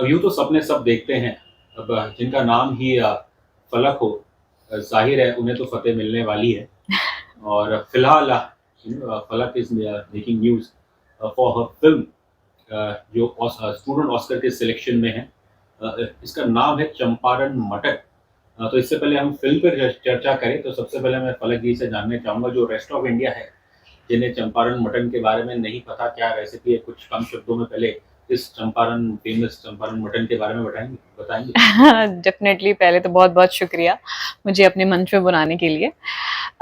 अब यूँ तो सपने सब देखते हैं, अब जिनका नाम ही फलक हो, ज़ाहिर है उन्हें तो फ़तेह मिलने वाली है। और फिलहाल फलक is making news for her film जो स्टूडेंट ऑस्कर के सिलेक्शन में है। इसका नाम है चंपारण मटन। तो इससे पहले हम फ़िल्म पर चर्चा करें तो सबसे पहले मैं फलक जी से जानना चाहूँगा, जो रेस्ट ऑफ इंडिया है, जिन्हें चंपारण मटन के बारे में नहीं पता क्या रेसिपी है, कुछ कम शब्दों में पहले इस चंपारण फेमस चंपारण मटन के बारे में बताएँगे? डेफिनेटली पहले तो बहुत बहुत शुक्रिया मुझे अपने मंच पे बुलाने के लिए।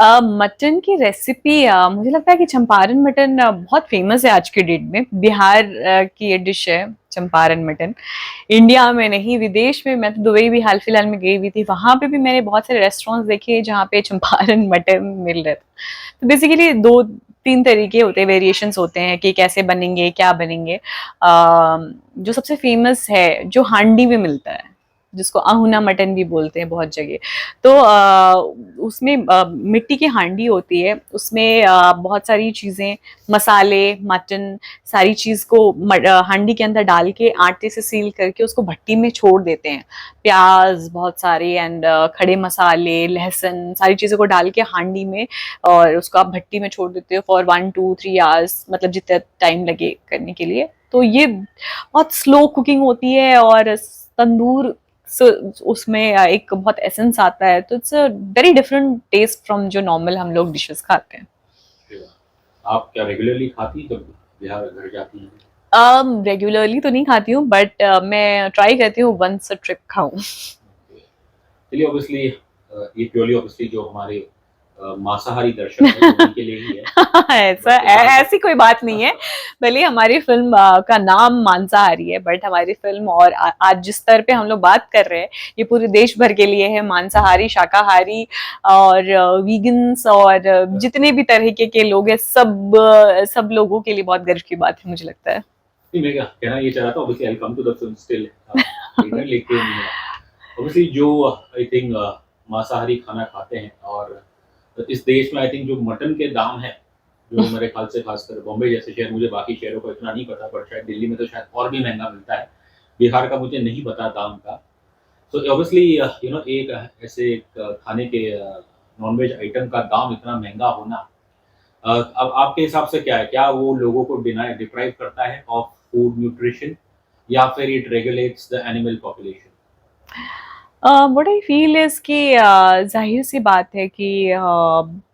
मटन की रेसिपी, मुझे लगता है कि चंपारण मटन बहुत फेमस है आज के डेट में। बिहार की ये डिश है चंपारण मटन। इंडिया में नहीं, विदेश में, मैं तो दुबई भी हाल फिलहाल में गई हुई थी, वहां पे भी मैंने बहुत सारे रेस्टोरेंट्स देखे जहाँ पे चंपारण मटन मिल रहे थे। तो बेसिकली दो तीन तरीके होते हैं, वेरिएशंस होते हैं कि कैसे बनेंगे, क्या बनेंगे। जो सबसे फेमस है, जो हांडी में मिलता है, जिसको अहुना मटन भी बोलते हैं बहुत जगह। तो उसमें मिट्टी की हांडी होती है, उसमें बहुत सारी चीज़ें, मसाले, मटन, सारी चीज़ को हांडी के अंदर डाल के आटे से सील करके उसको भट्टी में छोड़ देते हैं। प्याज बहुत सारे एंड खड़े मसाले, लहसुन, सारी चीज़ों को डाल के हांडी में, और उसको आप भट्टी में छोड़ देते हो फॉर 1 2 3 आवर्स, मतलब जितना टाइम लगे करने के लिए। तो ये बहुत स्लो कुकिंग होती है, और तंदूर उसमें एक बहुत एसेंस आता है, तो it's a very different taste from जो नॉर्मल हम लोग डिशेस खाते हैं। आप क्या रेगुलरली खाती हैं जब बिहार घर जाती हैं? रेगुलरली तो नहीं खाती हूँ, बट मैं ट्राई करती हूँ वंस अ ट्रिप खाऊं। चलिए, ऑब्वियसली ये प्योरली ऑब्वियसली जो हमारे मांसाहारी दर्शक हैं उन्हीं के लिए ही है। ऐसा बट जहाँ तक ऐसी कोई बात नहीं है। भले हमारी फिल्म का नाम मांसाहारी है, बट हमारी फिल्म और आज जिस स्तर पे हम लोग बात कर रहे हैं, ये पूरे देश भर के लिए है, मांसाहारी, शाकाहारी और वीगन्स और जितने भी तरीके के लोग हैं, सब लोगों के लिए बहुत गर्व की बात है, मुझे लगता है। नहीं, मैं क्या कहना ये चाह रहा था, obviously I will come to the film still later, लेकिन ऑब्वियसली जो आई थिंक मांसाहारी खाना खाते हैं, और इस देश में आई थिंक जो मटन के दाम हैं, जो मेरे ख्याल से खासकर बॉम्बे जैसे शहर, मुझे बाकी शहरों का इतना नहीं पता, बट शायद दिल्ली में तो शायद और भी महँगा मिलता है। बिहार का मुझे नहीं पता दाम का। सो ऑब्वियसली एक ऐसे एक खाने के नॉन-वेज आइटम का दाम इतना महँगा होना, अब आपके हिसाब से क्या है? क्या वो लोगों को डिप्राइव करता है ऑफ फूड न्यूट्रिशन, या फिर it regulates the animal population? What I feel is कि जाहिर सी बात है कि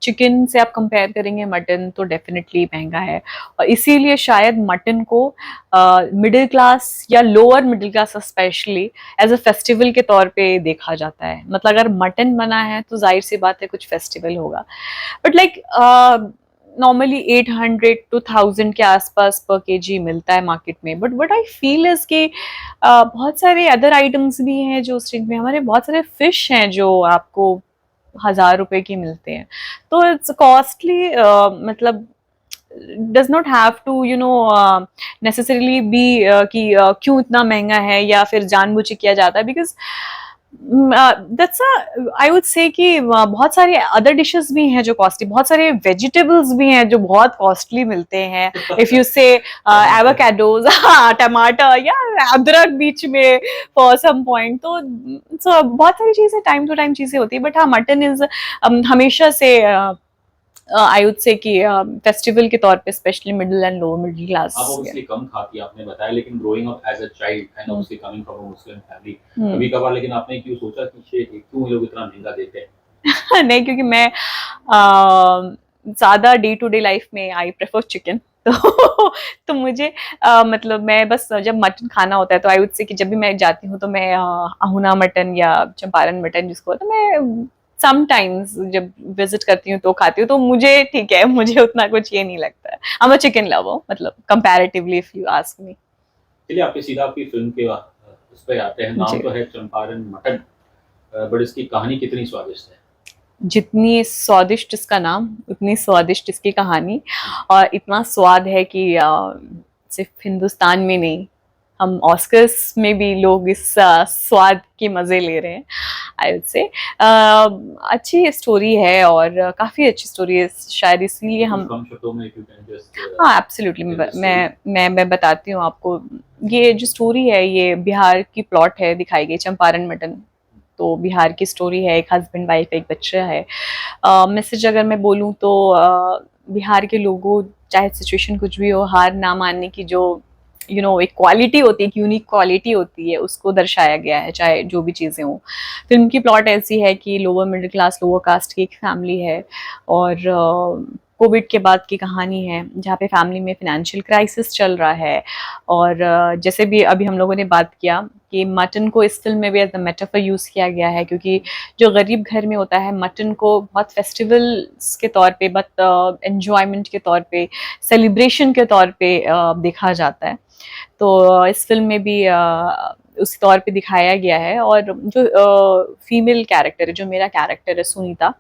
चिकन से आप कंपेयर करेंगे मटन तो डेफिनेटली महंगा है, और इसीलिए शायद मटन को मिडिल क्लास या lower middle class specially as a festival के तौर पे देखा जाता है। मतलब अगर मटन बना है तो जाहिर सी बात है कुछ फेस्टिवल होगा। बट लाइक नॉर्मली 800 to 1000 के आसपास पर केजी मिलता है मार्केट में। But what I feel is कि बहुत सारे अदर आइटम्स भी हैं जो उस रेंज में, हमारे बहुत सारे फिश हैं जो आपको 1000 रुपए की मिलते हैं। तो इट्स कॉस्टली, मतलब does not have to necessarily be कि क्यों इतना महंगा है या फिर जानबूझ के किया जाता है, because that's I would say कि बहुत सारे अदर डिशेस भी हैं जो कॉस्टली, बहुत सारे वेजिटेबल्स भी हैं जो बहुत कॉस्टली मिलते हैं। इफ यू से टमाटर। एवोकाडोज, टमाटर या अदरक बीच में फॉर सम पॉइंट, तो बहुत सारी चीजें टाइम टू टाइम चीजें होती है। बट हाँ, मटन इज हमेशा से आई वुड से कि फेस्टिवल के तौर पे specially middle and lower middle class. आप ऑब्वियसली कम खाती हैं, आपने बताया, लेकिन growing up as a child and hmm. Obviously coming from a Muslim family, hmm. कभी-कभार लेकिन आपने क्यों सोचा कि शे क्यों ये लोग इतना महँगा देते हैं? नहीं, क्योंकि मैं ज्यादा डे टू डे लाइफ में आई प्रेफर चिकन। तो मुझे मतलब मैं बस जब मटन खाना होता है तो आई वुड से कि जब भी मैं जाती हूँ तो मैं अहुना मटन या चंपारण मटन जिसको, तो मैं समटाइम्स जब विजिट करती हूँ तो खाती हूँ। तो मुझे ठीक है, मुझे उतना कुछ ये नहीं लगता है। I am a chicken lover, मतलब comparatively if you ask me. चलिए, आपके सीधा आपकी फ़िल्म के उस पे आते हैं। नाम जी। तो है चंपारण मटन, बट इसकी कहानी कितनी स्वादिष्ट है? जितनी स्वादिष्ट इसका नाम उतनी स्वादिष्ट इसकी कहानी, हुँ, और इतना स्वाद है कि सिर्फ हिंदुस्तान में नहीं, हम ऑस्कर्स में भी लोग इस स्वाद के मजे ले रहे हैं, आई वुड से। अच्छी स्टोरी है और काफी अच्छी स्टोरी है, शायद इसीलिए हम। कम शब्दों में if you can just, हाँ एब्सोल्युटली, tell the story. मैं बताती हूँ आपको। ये जो स्टोरी है ये बिहार की प्लॉट है, दिखाई गई चंपारण मटन। तो बिहार की स्टोरी है, एक हस्बैंड वाइफ एक बच्चा है। मैसेज अगर मैं बोलूँ तो बिहार के लोगों, चाहे सिचुएशन कुछ भी हो, हार ना मानने की जो एक क्वालिटी होती है, एक यूनिक क्वालिटी होती है, उसको दर्शाया गया है, चाहे जो भी चीज़ें हों। फिल्म की प्लॉट ऐसी है कि lower middle class, lower caste की एक फैमिली है और कोविड के बाद की कहानी है, जहाँ पे फैमिली में फिनेंशियल क्राइसिस चल रहा है। और जैसे भी अभी हम लोगों ने बात किया कि मटन को इस फिल्म में भी एज अ मेटाफर यूज़ किया गया है, क्योंकि जो गरीब घर में होता है, मटन को बहुत फेस्टिवल्स के तौर पे, बहुत एन्जॉयमेंट के तौर पे, सेलिब्रेशन के तौर पे देखा जाता है। तो इस फिल्म में भी उस तौर पे दिखाया गया है। और जो फीमेल कैरेक्टर है, जो मेरा कैरेक्टर है सुनीता,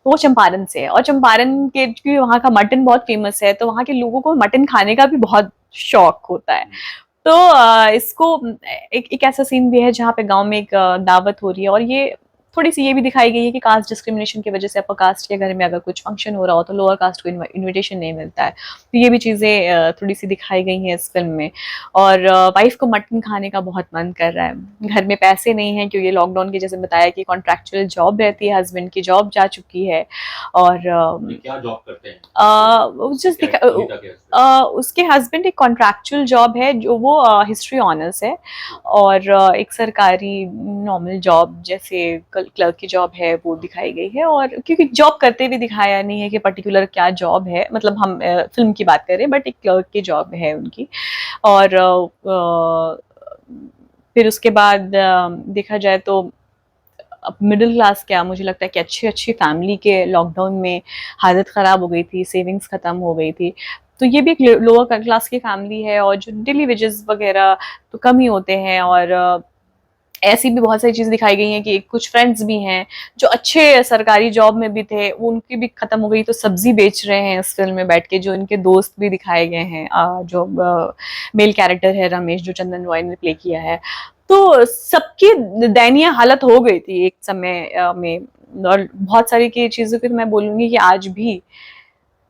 वो चंपारण से है। और चंपारण के, क्योंकि वहाँ का मटन बहुत फेमस है, तो वहाँ के लोगों को मटन खाने का भी बहुत शौक होता है। तो इसको एक ऐसा सीन भी है जहाँ पे गांव में एक दावत हो रही है, और ये थोड़ी सी ये भी दिखाई गई है कि कास्ट डिस्क्रिमिनेशन की वजह से अपर कास्ट के घर में अगर कुछ फंक्शन हो रहा हो तो लोअर कास्ट को इनविटेशन नहीं मिलता है। तो ये भी चीज़ें थोड़ी सी दिखाई गई हैं इस फिल्म में। और वाइफ को मटन खाने का बहुत मन कर रहा है, घर में पैसे नहीं हैं, क्योंकि लॉकडाउन के जैसे बताया कि कॉन्ट्रैक्चुअल जॉब रहती है, हस्बैंड की जॉब जा चुकी है। और क्या जॉब करते हैं? जस्ट सुनीता के husband? उसके हस्बैंड एक कॉन्ट्रैक्चुअल जॉब है, जो वो हिस्ट्री ऑनर्स है। और एक सरकारी नॉर्मल जॉब जैसे क्लर्क की जॉब है वो दिखाई गई है। और क्योंकि जॉब करते हुए दिखाया नहीं है कि पर्टिकुलर क्या जॉब है, मतलब हम फिल्म की बात करें, बट एक क्लर्क की जॉब है उनकी। और फिर उसके बाद देखा जाए तो अब मिडिल क्लास क्या, मुझे लगता है कि अच्छी अच्छी फैमिली के लॉकडाउन में हालत ख़राब हो गई थी, सेविंग्स ख़त्म हो गई थी। तो ये भी एक लोअर क्लास की फैमिली है, और जो डेली वेजेस वगैरह तो कम ही होते हैं। और ऐसी भी बहुत सारी चीज़ें दिखाई गई हैं कि कुछ फ्रेंड्स भी हैं जो अच्छे सरकारी जॉब में भी थे, उनकी भी ख़त्म हो गई, तो सब्जी बेच रहे हैं इस फिल्म में बैठ के। जो इनके दोस्त भी दिखाए गए हैं, जो मेल कैरेक्टर है रमेश, जो चंदन रॉय ने प्ले किया है। तो सबकी दयनीय हालत हो गई थी एक समय में। और बहुत सारी की चीज़ों की तो मैं बोलूँगी कि आज भी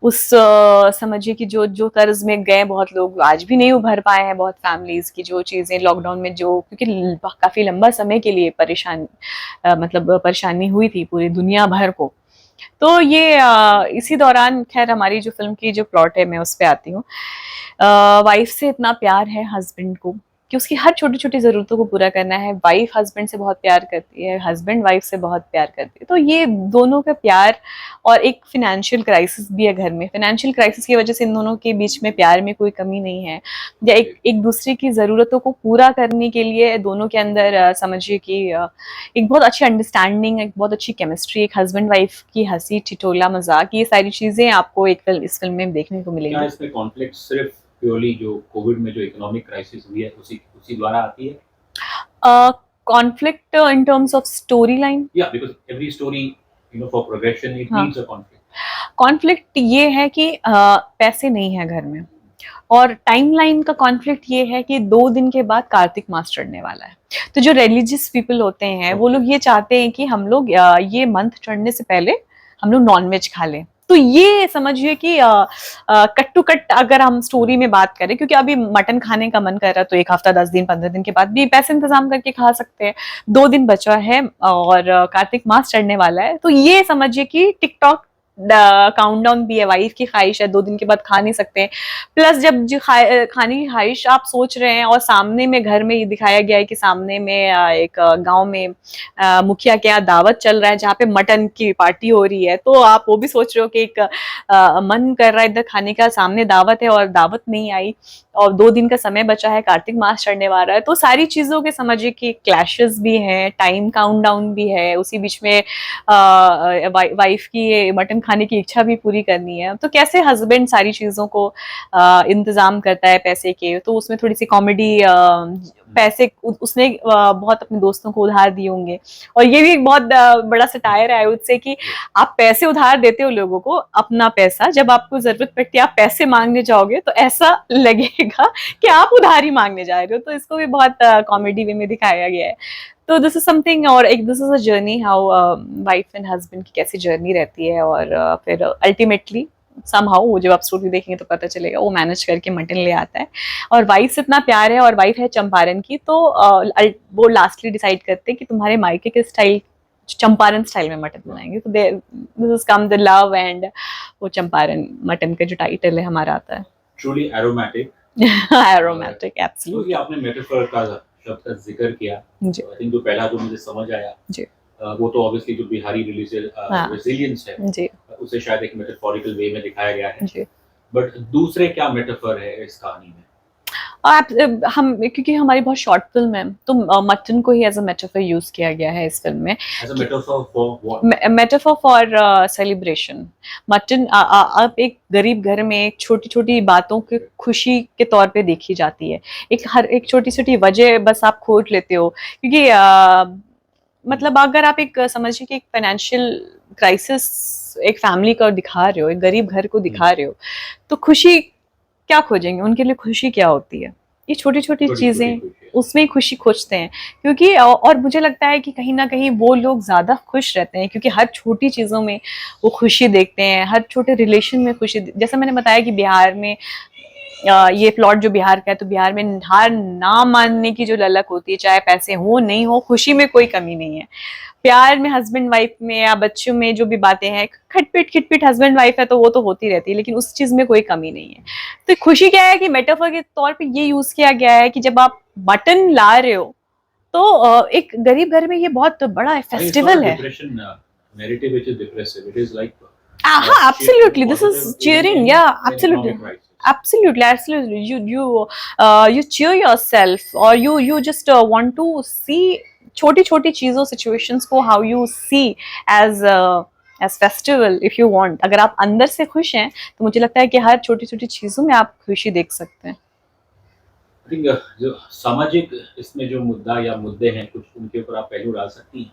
उस समझिए कि जो जो कर्ज में गए बहुत लोग आज भी नहीं उभर पाए हैं, बहुत फैमिलीज की जो चीज़ें लॉकडाउन में, जो क्योंकि काफ़ी लंबा समय के लिए मतलब परेशानी हुई थी पूरी दुनिया भर को। तो ये इसी दौरान, खैर हमारी जो फिल्म की जो प्लॉट है मैं उस पर आती हूँ। वाइफ से इतना प्यार है हस्बैंड को कि उसकी हर छोटी छोटी ज़रूरतों को पूरा करना है। वाइफ हस्बैंड से बहुत प्यार करती है, हस्बैंड वाइफ से बहुत प्यार करती है। तो ये दोनों का प्यार, और एक फिनेंशियल क्राइसिस भी है घर में, फिनेंशियल क्राइसिस की वजह से इन दोनों के बीच में प्यार में कोई कमी नहीं है, या एक दूसरे की ज़रूरतों को पूरा करने के लिए दोनों के अंदर समझिए कि एक बहुत अच्छी अंडरस्टैंडिंग, एक बहुत अच्छी केमिस्ट्री, एक हस्बैंड वाइफ की हंसी ठिठोला मजाक, ये सारी चीज़ें आपको इस फिल्म में देखने को क्या मिलेंगी। इसमें कॉन्फ्लिक्ट सिर्फ प्योरली जो कोविड में जो इकोनॉमिक क्राइसिस हुई है उसी उसी द्वारा आती है? Conflict in terms of story line, या because every story for progression it हाँ, नीड्स अ कॉन्फ्लिक्ट। कॉन्फ्लिक्ट ये है कि पैसे नहीं है घर में। और टाइमलाइन का कॉन्फ्लिक्ट ये है कि 2 दिन के बाद कार्तिक मास चढ़ने वाला है। तो जो रिलीजियस पीपल होते हैं वो लोग ये चाहते हैं कि हम लोग ये मंथ चढ़ने से पहले हम लोग नॉनवेज खा लें। तो ये समझिए कि कट टू कट अगर हम स्टोरी में बात करें, क्योंकि अभी मटन खाने का मन कर रहा है तो 1 हफ्ता 10 दिन 15 दिन के बाद भी पैसे इंतजाम करके खा सकते हैं। 2 दिन बचा है और कार्तिक मास चढ़ने वाला है, तो ये समझिए कि टिकटॉक काउंटडाउन भी है, वाइफ की ख्वाहिश है, 2 दिन के बाद खा नहीं सकते हैं। प्लस जब जो खाने की ख्वाहिश आप सोच रहे हैं, और सामने में घर में ये दिखाया गया है कि सामने में एक गांव में मुखिया के यहाँ दावत चल रहा है जहाँ पे मटन की पार्टी हो रही है, तो आप वो भी सोच रहे हो कि एक मन कर रहा है इधर खाने का, सामने दावत है और दावत नहीं आई, और 2 दिन का समय बचा है, कार्तिक मास चढ़ने वाला है। तो सारी चीजों के समझिए कि क्लैशेस भी हैं, टाइम काउंटडाउन भी है, उसी बीच में वाइफ की मटन खाने की इच्छा भी पूरी करनी है। तो कैसे हस्बैंड सारी चीज़ों को इंतज़ाम करता है पैसे के, तो उसमें थोड़ी सी कॉमेडी पैसे उसने बहुत अपने दोस्तों को उधार दिए होंगे। और ये भी एक बहुत बड़ा सटायर है आई वुड से कि आप पैसे उधार देते हो लोगों को, अपना पैसा, जब आपको जरूरत पड़ती है आप पैसे मांगने जाओगे तो ऐसा लगेगा कि आप उधारी मांगने जा रहे हो। तो इसको भी बहुत कॉमेडी वे में दिखाया गया है। तो दिस इज समथिंग, और एक this is a journey how wife and husband की कैसी जर्नी रहती है, और फिर अल्टीमेटली समहाउ वो जब आप स्टोरी देखेंगे तो पता चलेगा वो मैनेज करके मटन ले आता है। और वाइफ से इतना प्यार है, और वाइफ है चंपारण की, तो वो लास्टली डिसाइड करते हैं कि तुम्हारे मायके के स्टाइल चंपारण स्टाइल में मटन बनाएंगे। तो this is come the love and वो चंपारण मटन का जो टाइटल है हमारा आता है। Truly aromatic. Aromatic, absolutely. आपने मेटाफर का शब्द का जिक्र किया, जी आई थिंक जो पहला जो मुझे समझ आया जी वो तो ऑब्वियसली जो बिहारी रेजिलियंस है जी उसे शायद एक मेटाफोरिकल वे में दिखाया गया है। जी। बट दूसरे क्या मेटाफर है इस कहानी में? आप हम क्योंकि हमारी बहुत शॉर्ट फिल्म है तो मटन को ही एज अ मेटाफर यूज किया गया है इस फिल्म में। As a metaphor for what? Metaphor for celebration. Mutton आप एक गरीब घर में एक छोटी छोटी बातों की खुशी के तौर पे देखी जाती है। हर एक छोटी छोटी वजह बस आप खोज लेते हो, क्योंकि मतलब अगर आप एक समझिए कि एक फाइनेंशियल क्राइसिस एक फैमिली का दिखा रहे हो, एक गरीब घर को दिखा रहे हो, तो खुशी क्या खोजेंगे, उनके लिए खुशी क्या होती है? ये छोटी छोटी चीजें, उसमें ही खुशी खोजते हैं। क्योंकि और मुझे लगता है कि कहीं ना कहीं वो लोग ज्यादा खुश रहते हैं, क्योंकि हर छोटी चीजों में वो खुशी देखते हैं, हर छोटे रिलेशन में खुशी। जैसा मैंने बताया कि बिहार में ये प्लॉट जो बिहार का है, तो बिहार में हार ना मानने की जो ललक होती है, चाहे पैसे हो नहीं हो, खुशी में कोई कमी नहीं है। प्यार में हस्बैंड वाइफ में या बच्चों में जो भी बातें हैं, खटपिट हस्बैंड वाइफ है तो वो तो होती रहती है, लेकिन उस चीज में कोई कमी नहीं है। तो खुशी क्या है कि मेटाफर के तौर पे ये यूज किया गया है कि जब आप मटन ला रहे हो तो एक गरीब घर में ये बहुत बड़ा फेस्टिवल है। Narrative which is depressive. It is like Absolutely. This is cheering. Yeah, absolutely. Absolutely. You cheer yourself, or you just want to see छोटी छोटी चीजों सिचुएशंस को how you see as festival if you want। अगर आप अंदर से खुश हैं तो मुझे लगता है कि हर छोटी छोटी चीजों में आप खुशी देख सकते हैं। I think जो सामाजिक इसमें जो मुद्दा या मुद्दे हैं कुछ उनके ऊपर आप पहलू डाल सकती हैं।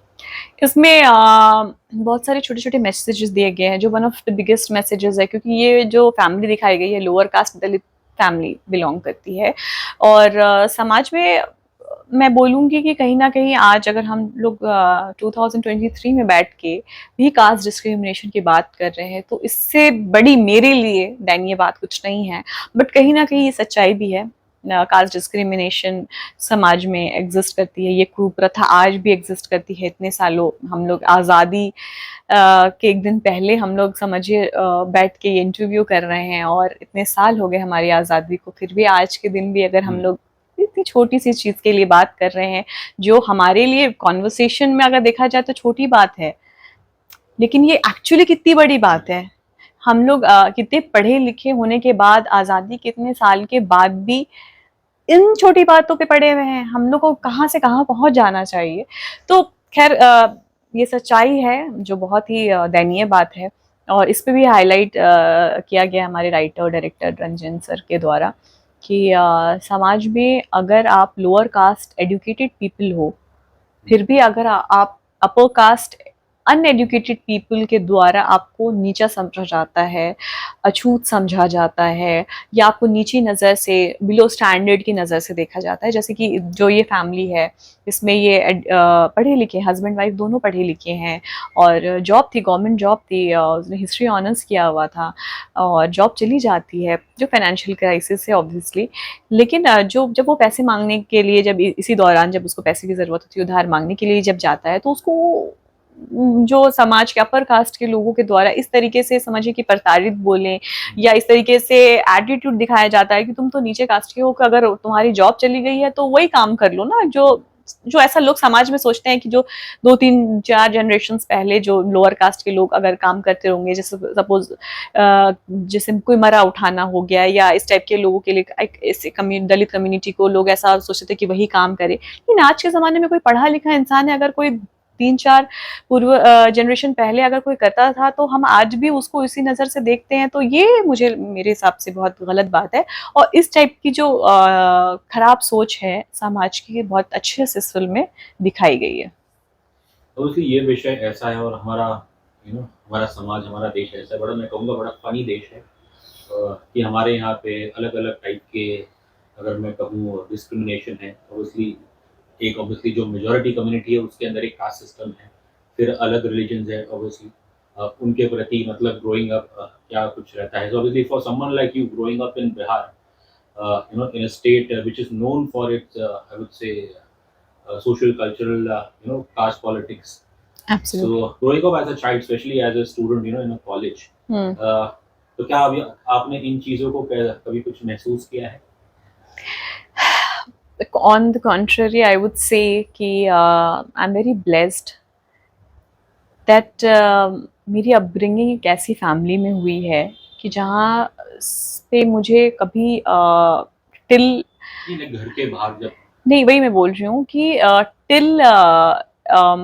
इसमें बहुत सारे छोटे छोटे मैसेजेस दिए गए हैं, जो one of the biggest messages है, क्योंकि ये जो फैमिली दिखाई गई है लोअर कास्ट दलित फैमिली बिलोंग करती है। और समाज में मैं बोलूँगी कि कहीं ना कहीं आज अगर हम लोग 2023 में बैठ के भी कास्ट डिस्क्रिमिनेशन की बात कर रहे हैं, तो इससे बड़ी मेरे लिए दयनीय बात कुछ नहीं है। बट कहीं ना कहीं ये सच्चाई भी है, कास्ट डिस्क्रिमिनेशन समाज में एग्जिस्ट करती है, ये कुप्रथा आज भी एग्जिस्ट करती है। इतने सालों हम लोग आज़ादी के एक दिन पहले हम लोग समझिए बैठ के ये इंटरव्यू कर रहे हैं, और इतने साल हो गए हमारी आज़ादी को, फिर भी आज के दिन भी अगर हम लोग इतनी छोटी सी चीज़ के लिए बात कर रहे हैं, जो हमारे लिए कॉन्वर्सेशन में अगर देखा जाए तो छोटी बात है, लेकिन ये एक्चुअली कितनी बड़ी बात है। हम लोग कितने पढ़े लिखे होने के बाद, आज़ादी कितने साल के बाद भी इन छोटी बातों पे पड़े हुए हैं। हम लोग को कहाँ से कहाँ पहुंच जाना चाहिए। तो खैर ये सच्चाई है जो बहुत ही दयनीय बात है, और इस पे भी हाईलाइट किया गया हमारे राइटर और डायरेक्टर रंजन सर के द्वारा कि समाज में अगर आप लोअर कास्ट एजुकेटेड पीपल हो, फिर भी अगर आप अपर कास्ट अनएजुकेटेड पीपल के द्वारा आपको नीचा समझा जाता है, अछूत समझा जाता है, या आपको नीची नज़र से, बिलो स्टैंडर्ड की नज़र से देखा जाता है। जैसे कि जो ये फैमिली है इसमें ये पढ़े लिखे हस्बैंड वाइफ दोनों पढ़े लिखे हैं, और जॉब थी, गवर्नमेंट जॉब थी, उसने हिस्ट्री ऑनर्स किया हुआ था, और जॉब चली जाती है, जो फाइनेंशियल क्राइसिस है ऑब्वियसली। लेकिन जब वो पैसे मांगने के लिए, जब इसी दौरान जब उसको पैसे की ज़रूरत होती है, उधार मांगने के लिए जब जाता है, तो उसको जो समाज के अपर कास्ट के लोगों के द्वारा इस तरीके से समझिए कि प्रताड़ित बोले, या इस तरीके से एटीट्यूड दिखाया जाता है कि तुम तो नीचे कास्ट के हो, कि अगर तुम्हारी जॉब चली गई है तो वही काम कर लो ना। जो ऐसा लोग समाज में सोचते हैं कि जो 2-3-4 जनरेशन पहले जो लोअर कास्ट के लोग अगर काम करते होंगे, जैसे सपोज जैसे कोई मरा उठाना हो गया, या इस टाइप के लोगों के लिए दलित कम्युनिटी को लोग ऐसा सोचते थे कि वही काम करे। लेकिन आज के ज़माने में कोई पढ़ा लिखा इंसान है, अगर कोई 3-4 पूर्व जनरेशन पहले अगर कोई करता था तो हम आज भी उसको इसी नज़र से देखते हैं, तो ये मुझे मेरे हिसाब से बहुत गलत बात है। और इस टाइप की जो खराब सोच है समाज की, बहुत अच्छे से इस फिल्म में दिखाई गई है। तो इसलिए ये विषय ऐसा है और हमारा हमारा समाज, हमारा देश ऐसा है, बड़ा मैं कहूँगा बड़ा फ़नी देश है कि हमारे यहाँ पे अलग-अलग टाइप के, अगर मैं कहूँ, डिस्क्रिमिनेशन है। ऑब्वियसली एक ऑब्वियसली जो मेजॉरिटी कम्युनिटी है उसके अंदर एक कास्ट सिस्टम है, फिर अलग रिलीजन्स है ऑब्वियसली, उनके प्रति मतलब ग्रोइंग अप क्या कुछ रहता है। So obviously for someone like you growing up in Bihar, in a state which is known for its I would say social cultural caste politics. Absolutely. So growing up as a child, especially as a student, in a college, uh, तो क्या अभी आपने इन चीज़ों को कभी कुछ महसूस किया है? On the contrary, I would say कि I'm very blessed that मेरी अपब्रिंगिंग एक ऐसी फैमिली में हुई है कि जहाँ पे मुझे कभी टिल नहीं, घर के बाहर जब नहीं, वही मैं बोल रही हूँ कि टिल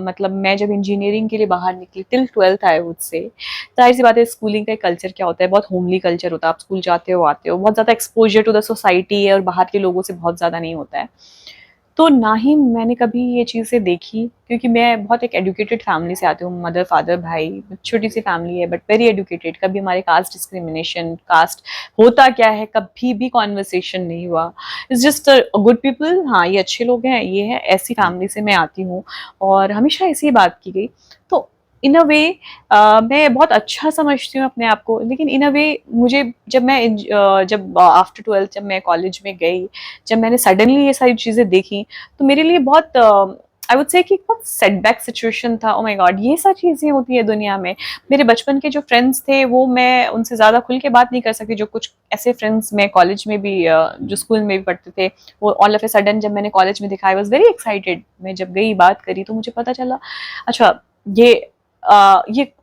मतलब मैं जब इंजीनियरिंग के लिए बाहर निकली, टिल 12th आई वुड से, जाहिर सी बात है स्कूलिंग का कल्चर क्या होता है, बहुत होमली कल्चर होता है। आप स्कूल जाते हो, आते हो, बहुत ज़्यादा एक्सपोजर टू द सोसाइटी है और बाहर के लोगों से बहुत ज़्यादा नहीं होता है। तो ना ही मैंने कभी ये चीज़ें देखी, क्योंकि मैं बहुत एक एजुकेटेड फैमिली से आती हूँ, मदर फादर भाई, छोटी सी फैमिली है बट वेरी एजुकेटेड। कभी हमारे कास्ट डिस्क्रिमिनेशन, कास्ट होता क्या है, कभी भी कॉन्वर्सेशन नहीं हुआ। इट्स जस्ट गुड पीपल, हाँ ये अच्छे लोग हैं, ये है, ऐसी फैमिली से मैं आती हूँ और हमेशा ऐसी बात की गई। तो इन अ वे मैं बहुत अच्छा समझती हूँ अपने आप को, लेकिन इन अ वे मुझे जब आफ्टर 12th जब मैं कॉलेज में गई, जब मैंने सडनली ये सारी चीज़ें देखी, तो मेरे लिए बहुत आई वुड से कि बहुत सेटबैक सिचुएशन था। ओ माय गॉड, ये सारी चीज़ें होती है दुनिया में। मेरे बचपन के जो फ्रेंड्स थे वो मैं उनसे ज़्यादा खुल के बात नहीं कर सकती, जो कुछ ऐसे फ्रेंड्स मैं कॉलेज में भी जो स्कूल में भी पढ़ते थे, वो ऑल ऑफ ए सडन जब मैंने कॉलेज में देखा, आई वॉज वेरी एक्साइटेड। मैं जब गई बात करी तो मुझे पता चला, अच्छा ये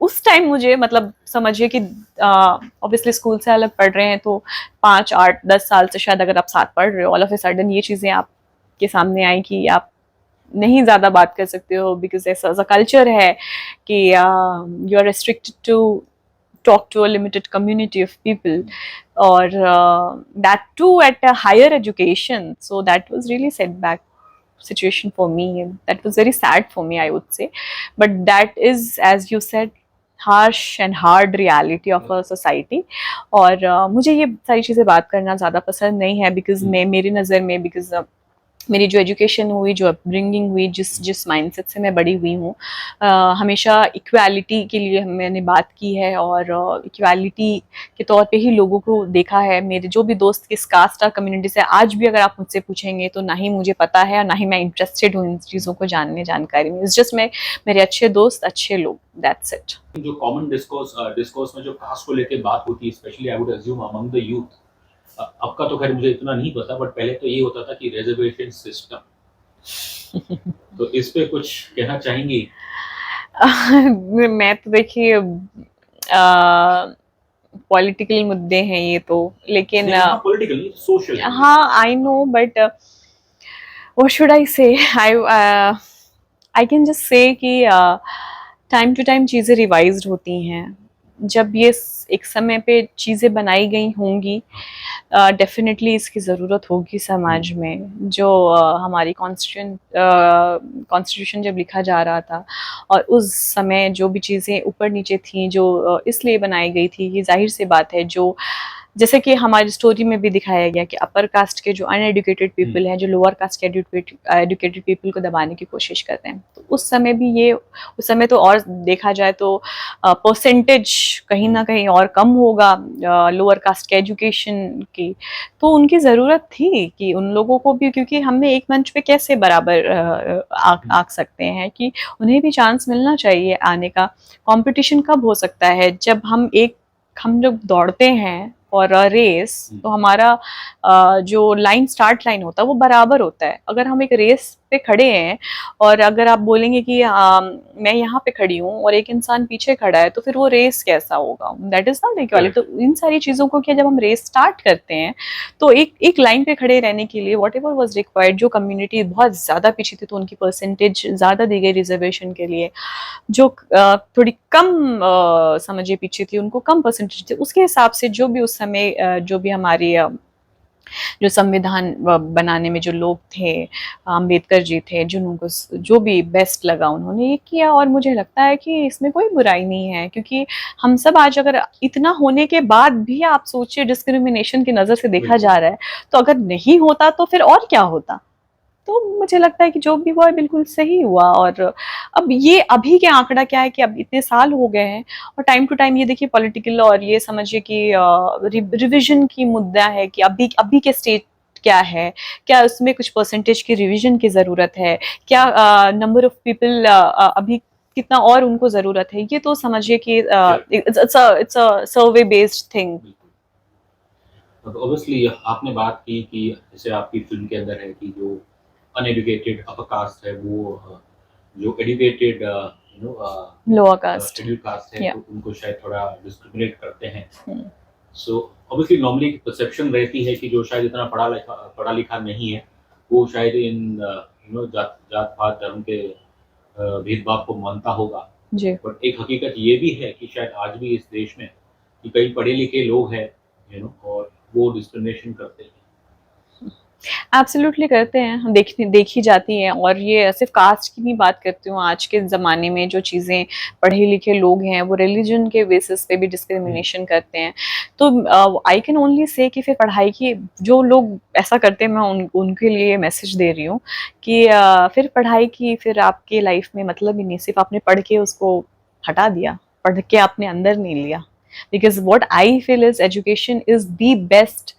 उस टाइम मुझे मतलब समझिए कि ऑब्वियसली स्कूल से अलग पढ़ रहे हैं तो 5, 8, 10 साल से शायद अगर आप साथ पढ़ रहे हो, ऑल ऑफ ए सडन ये चीज़ें आपके सामने आई कि आप नहीं ज़्यादा बात कर सकते हो, बिकॉज ऐसा कल्चर है कि you are restricted to talk to a limited community of people, or that too at a higher education. So that was really setback situation for me, and that was very sad for me, I would say. But that is, as you said, harsh and hard reality of a society. और मुझे ये सारी चीज़ें बात करना ज़्यादा पसंद नहीं है, बिकॉज मैं मेरी नज़र में, बिकॉज मेरी जो एजुकेशन हुई, जो अपब्रिंगिंग हुई, जिस माइंडसेट से मैं बड़ी हुई हूँ, हमेशा इक्वालिटी के लिए मैंने बात की है और इक्वालिटी के तौर पे ही लोगों को देखा है। मेरे जो भी दोस्त किस कास्ट और कम्युनिटी से, आज भी अगर आप मुझसे पूछेंगे तो ना ही मुझे पता है और ना ही मैं इंटरेस्टेड हूँ इन चीज़ों को जानने, जानकारी में। इट्स जस्ट मेरे अच्छे दोस्त, अच्छे लोग, दैट्स इट। जो कॉमन डिस्कोर्स में जो कास्ट को लेके बात होती है, specially I would assume among the youth, अब का तो खैर मुझे इतना नहीं पता, बट पहले तो ये होता था कि रिजर्वेशन सिस्टम, तो इस पे कुछ कहना चाहेंगी? मैं तो देखिए पॉलिटिकल मुद्दे हैं ये तो, लेकिन पॉलिटिकल सोशल, हाँ I know, but what should I से, आई कैन जस्ट से कि टाइम टू टाइम चीज़ें रिवाइज्ड होती हैं। जब ये एक समय पे चीज़ें बनाई गई होंगी, डेफिनेटली इसकी ज़रूरत होगी समाज में। जो हमारी कॉन्स्टिट्यूशन जब लिखा जा रहा था और उस समय जो भी चीज़ें ऊपर नीचे थी, जो इसलिए बनाई गई थी, ये जाहिर सी बात है, जो जैसे कि हमारी स्टोरी में भी दिखाया गया कि अपर कास्ट के जो अनएडुकेटेड पीपल हैं, जो लोअर कास्ट के एडुकेटेड पीपल को दबाने की कोशिश करते हैं, तो उस समय भी ये, उस समय तो और देखा जाए तो परसेंटेज कहीं ना कहीं और कम होगा लोअर कास्ट के एजुकेशन की। तो उनकी ज़रूरत थी कि उन लोगों को भी, क्योंकि हमने एक मंच पे कैसे बराबर आ सकते हैं, कि उन्हें भी चांस मिलना चाहिए आने का। कंपटीशन कब हो सकता है, जब हम जब दौड़ते हैं और रेस, तो हमारा जो स्टार्ट लाइन होता है वो बराबर होता है। अगर हम एक रेस पे खड़े हैं और अगर आप बोलेंगे कि मैं यहाँ पे खड़ी हूँ और एक इंसान पीछे खड़ा है, तो फिर वो रेस कैसा होगा? That is not equality. तो इन सारी चीजों को क्या, जब हम रेस स्टार्ट करते हैं तो एक एक लाइन पे खड़े रहने के लिए वॉट एवर वॉज रिक्वायर्ड, जो कम्युनिटी बहुत ज्यादा पीछे थी तो उनकी परसेंटेज ज्यादा दी गई रिजर्वेशन के लिए, जो थोड़ी कम समझिए पीछे थी उनको कम परसेंटेज थी, उसके हिसाब से जो भी उस समय जो भी हमारी जो संविधान बनाने में जो लोग थे, अंबेडकर जी थे, जिनको जो भी बेस्ट लगा उन्होंने ये किया। और मुझे लगता है कि इसमें कोई बुराई नहीं है, क्योंकि हम सब आज अगर इतना होने के बाद भी आप सोचिए डिस्क्रिमिनेशन की नज़र से देखा जा रहा है, तो अगर नहीं होता तो फिर और क्या होता? तो मुझे लगता है कि जो भी हुआ है बिल्कुल सही हुआ। और अब ये अभी के आंकड़ा क्या है कि अब इतने साल हो गए हैं और टाइम टू टाइम ये देखिए पॉलिटिकल और ये समझिए कि रिविजन की मुद्दा है कि अभी अभी के स्टेट क्या है, क्या उसमें कुछ परसेंटेज की रिवीजन की ज़रूरत है, क्या नंबर ऑफ पीपल अभी कितना और उनको ज़रूरत है, ये तो समझिए कि it's a survey based thing. तो ऑब्वियसली आपने बात की कि जैसे आपकी फ़िल्म के अंदर है कि जो अनएडुकेटेड अपर कास्ट है वो जो educated lower caste, schedule caste है या तो उनको शायद थोड़ा डिस्क्रिमिनेट करते हैं। सो ऑब्वियसली नॉर्मली परसेप्शन रहती है कि जो शायद इतना पढ़ा लिखा नहीं है, वो शायद इन जात पात धर्म के भेदभाव को मानता होगा। जी। बट एक हकीकत ये भी है कि शायद आज भी इस देश में कि कई पढ़े लिखे लोग हैं और वो डिस्क्रिमिनेशन करते हैं। एब्सोल्युटली करते हैं, हम देखी जाती हैं। और ये सिर्फ कास्ट की नहीं बात करती हूँ, आज के ज़माने में जो चीज़ें पढ़े लिखे लोग हैं वो रिलीजन के बेसिस पे भी डिस्क्रिमिनेशन करते हैं। तो आई कैन ओनली से कि फिर पढ़ाई की जो लोग ऐसा करते हैं, मैं उनके लिए मैसेज दे रही हूँ कि फिर पढ़ाई की फिर आपके लाइफ में मतलब ही नहीं, सिर्फ आपने पढ़ के उसको हटा दिया, पढ़ के आपने अंदर नहीं लिया। Because what I feel is education is the best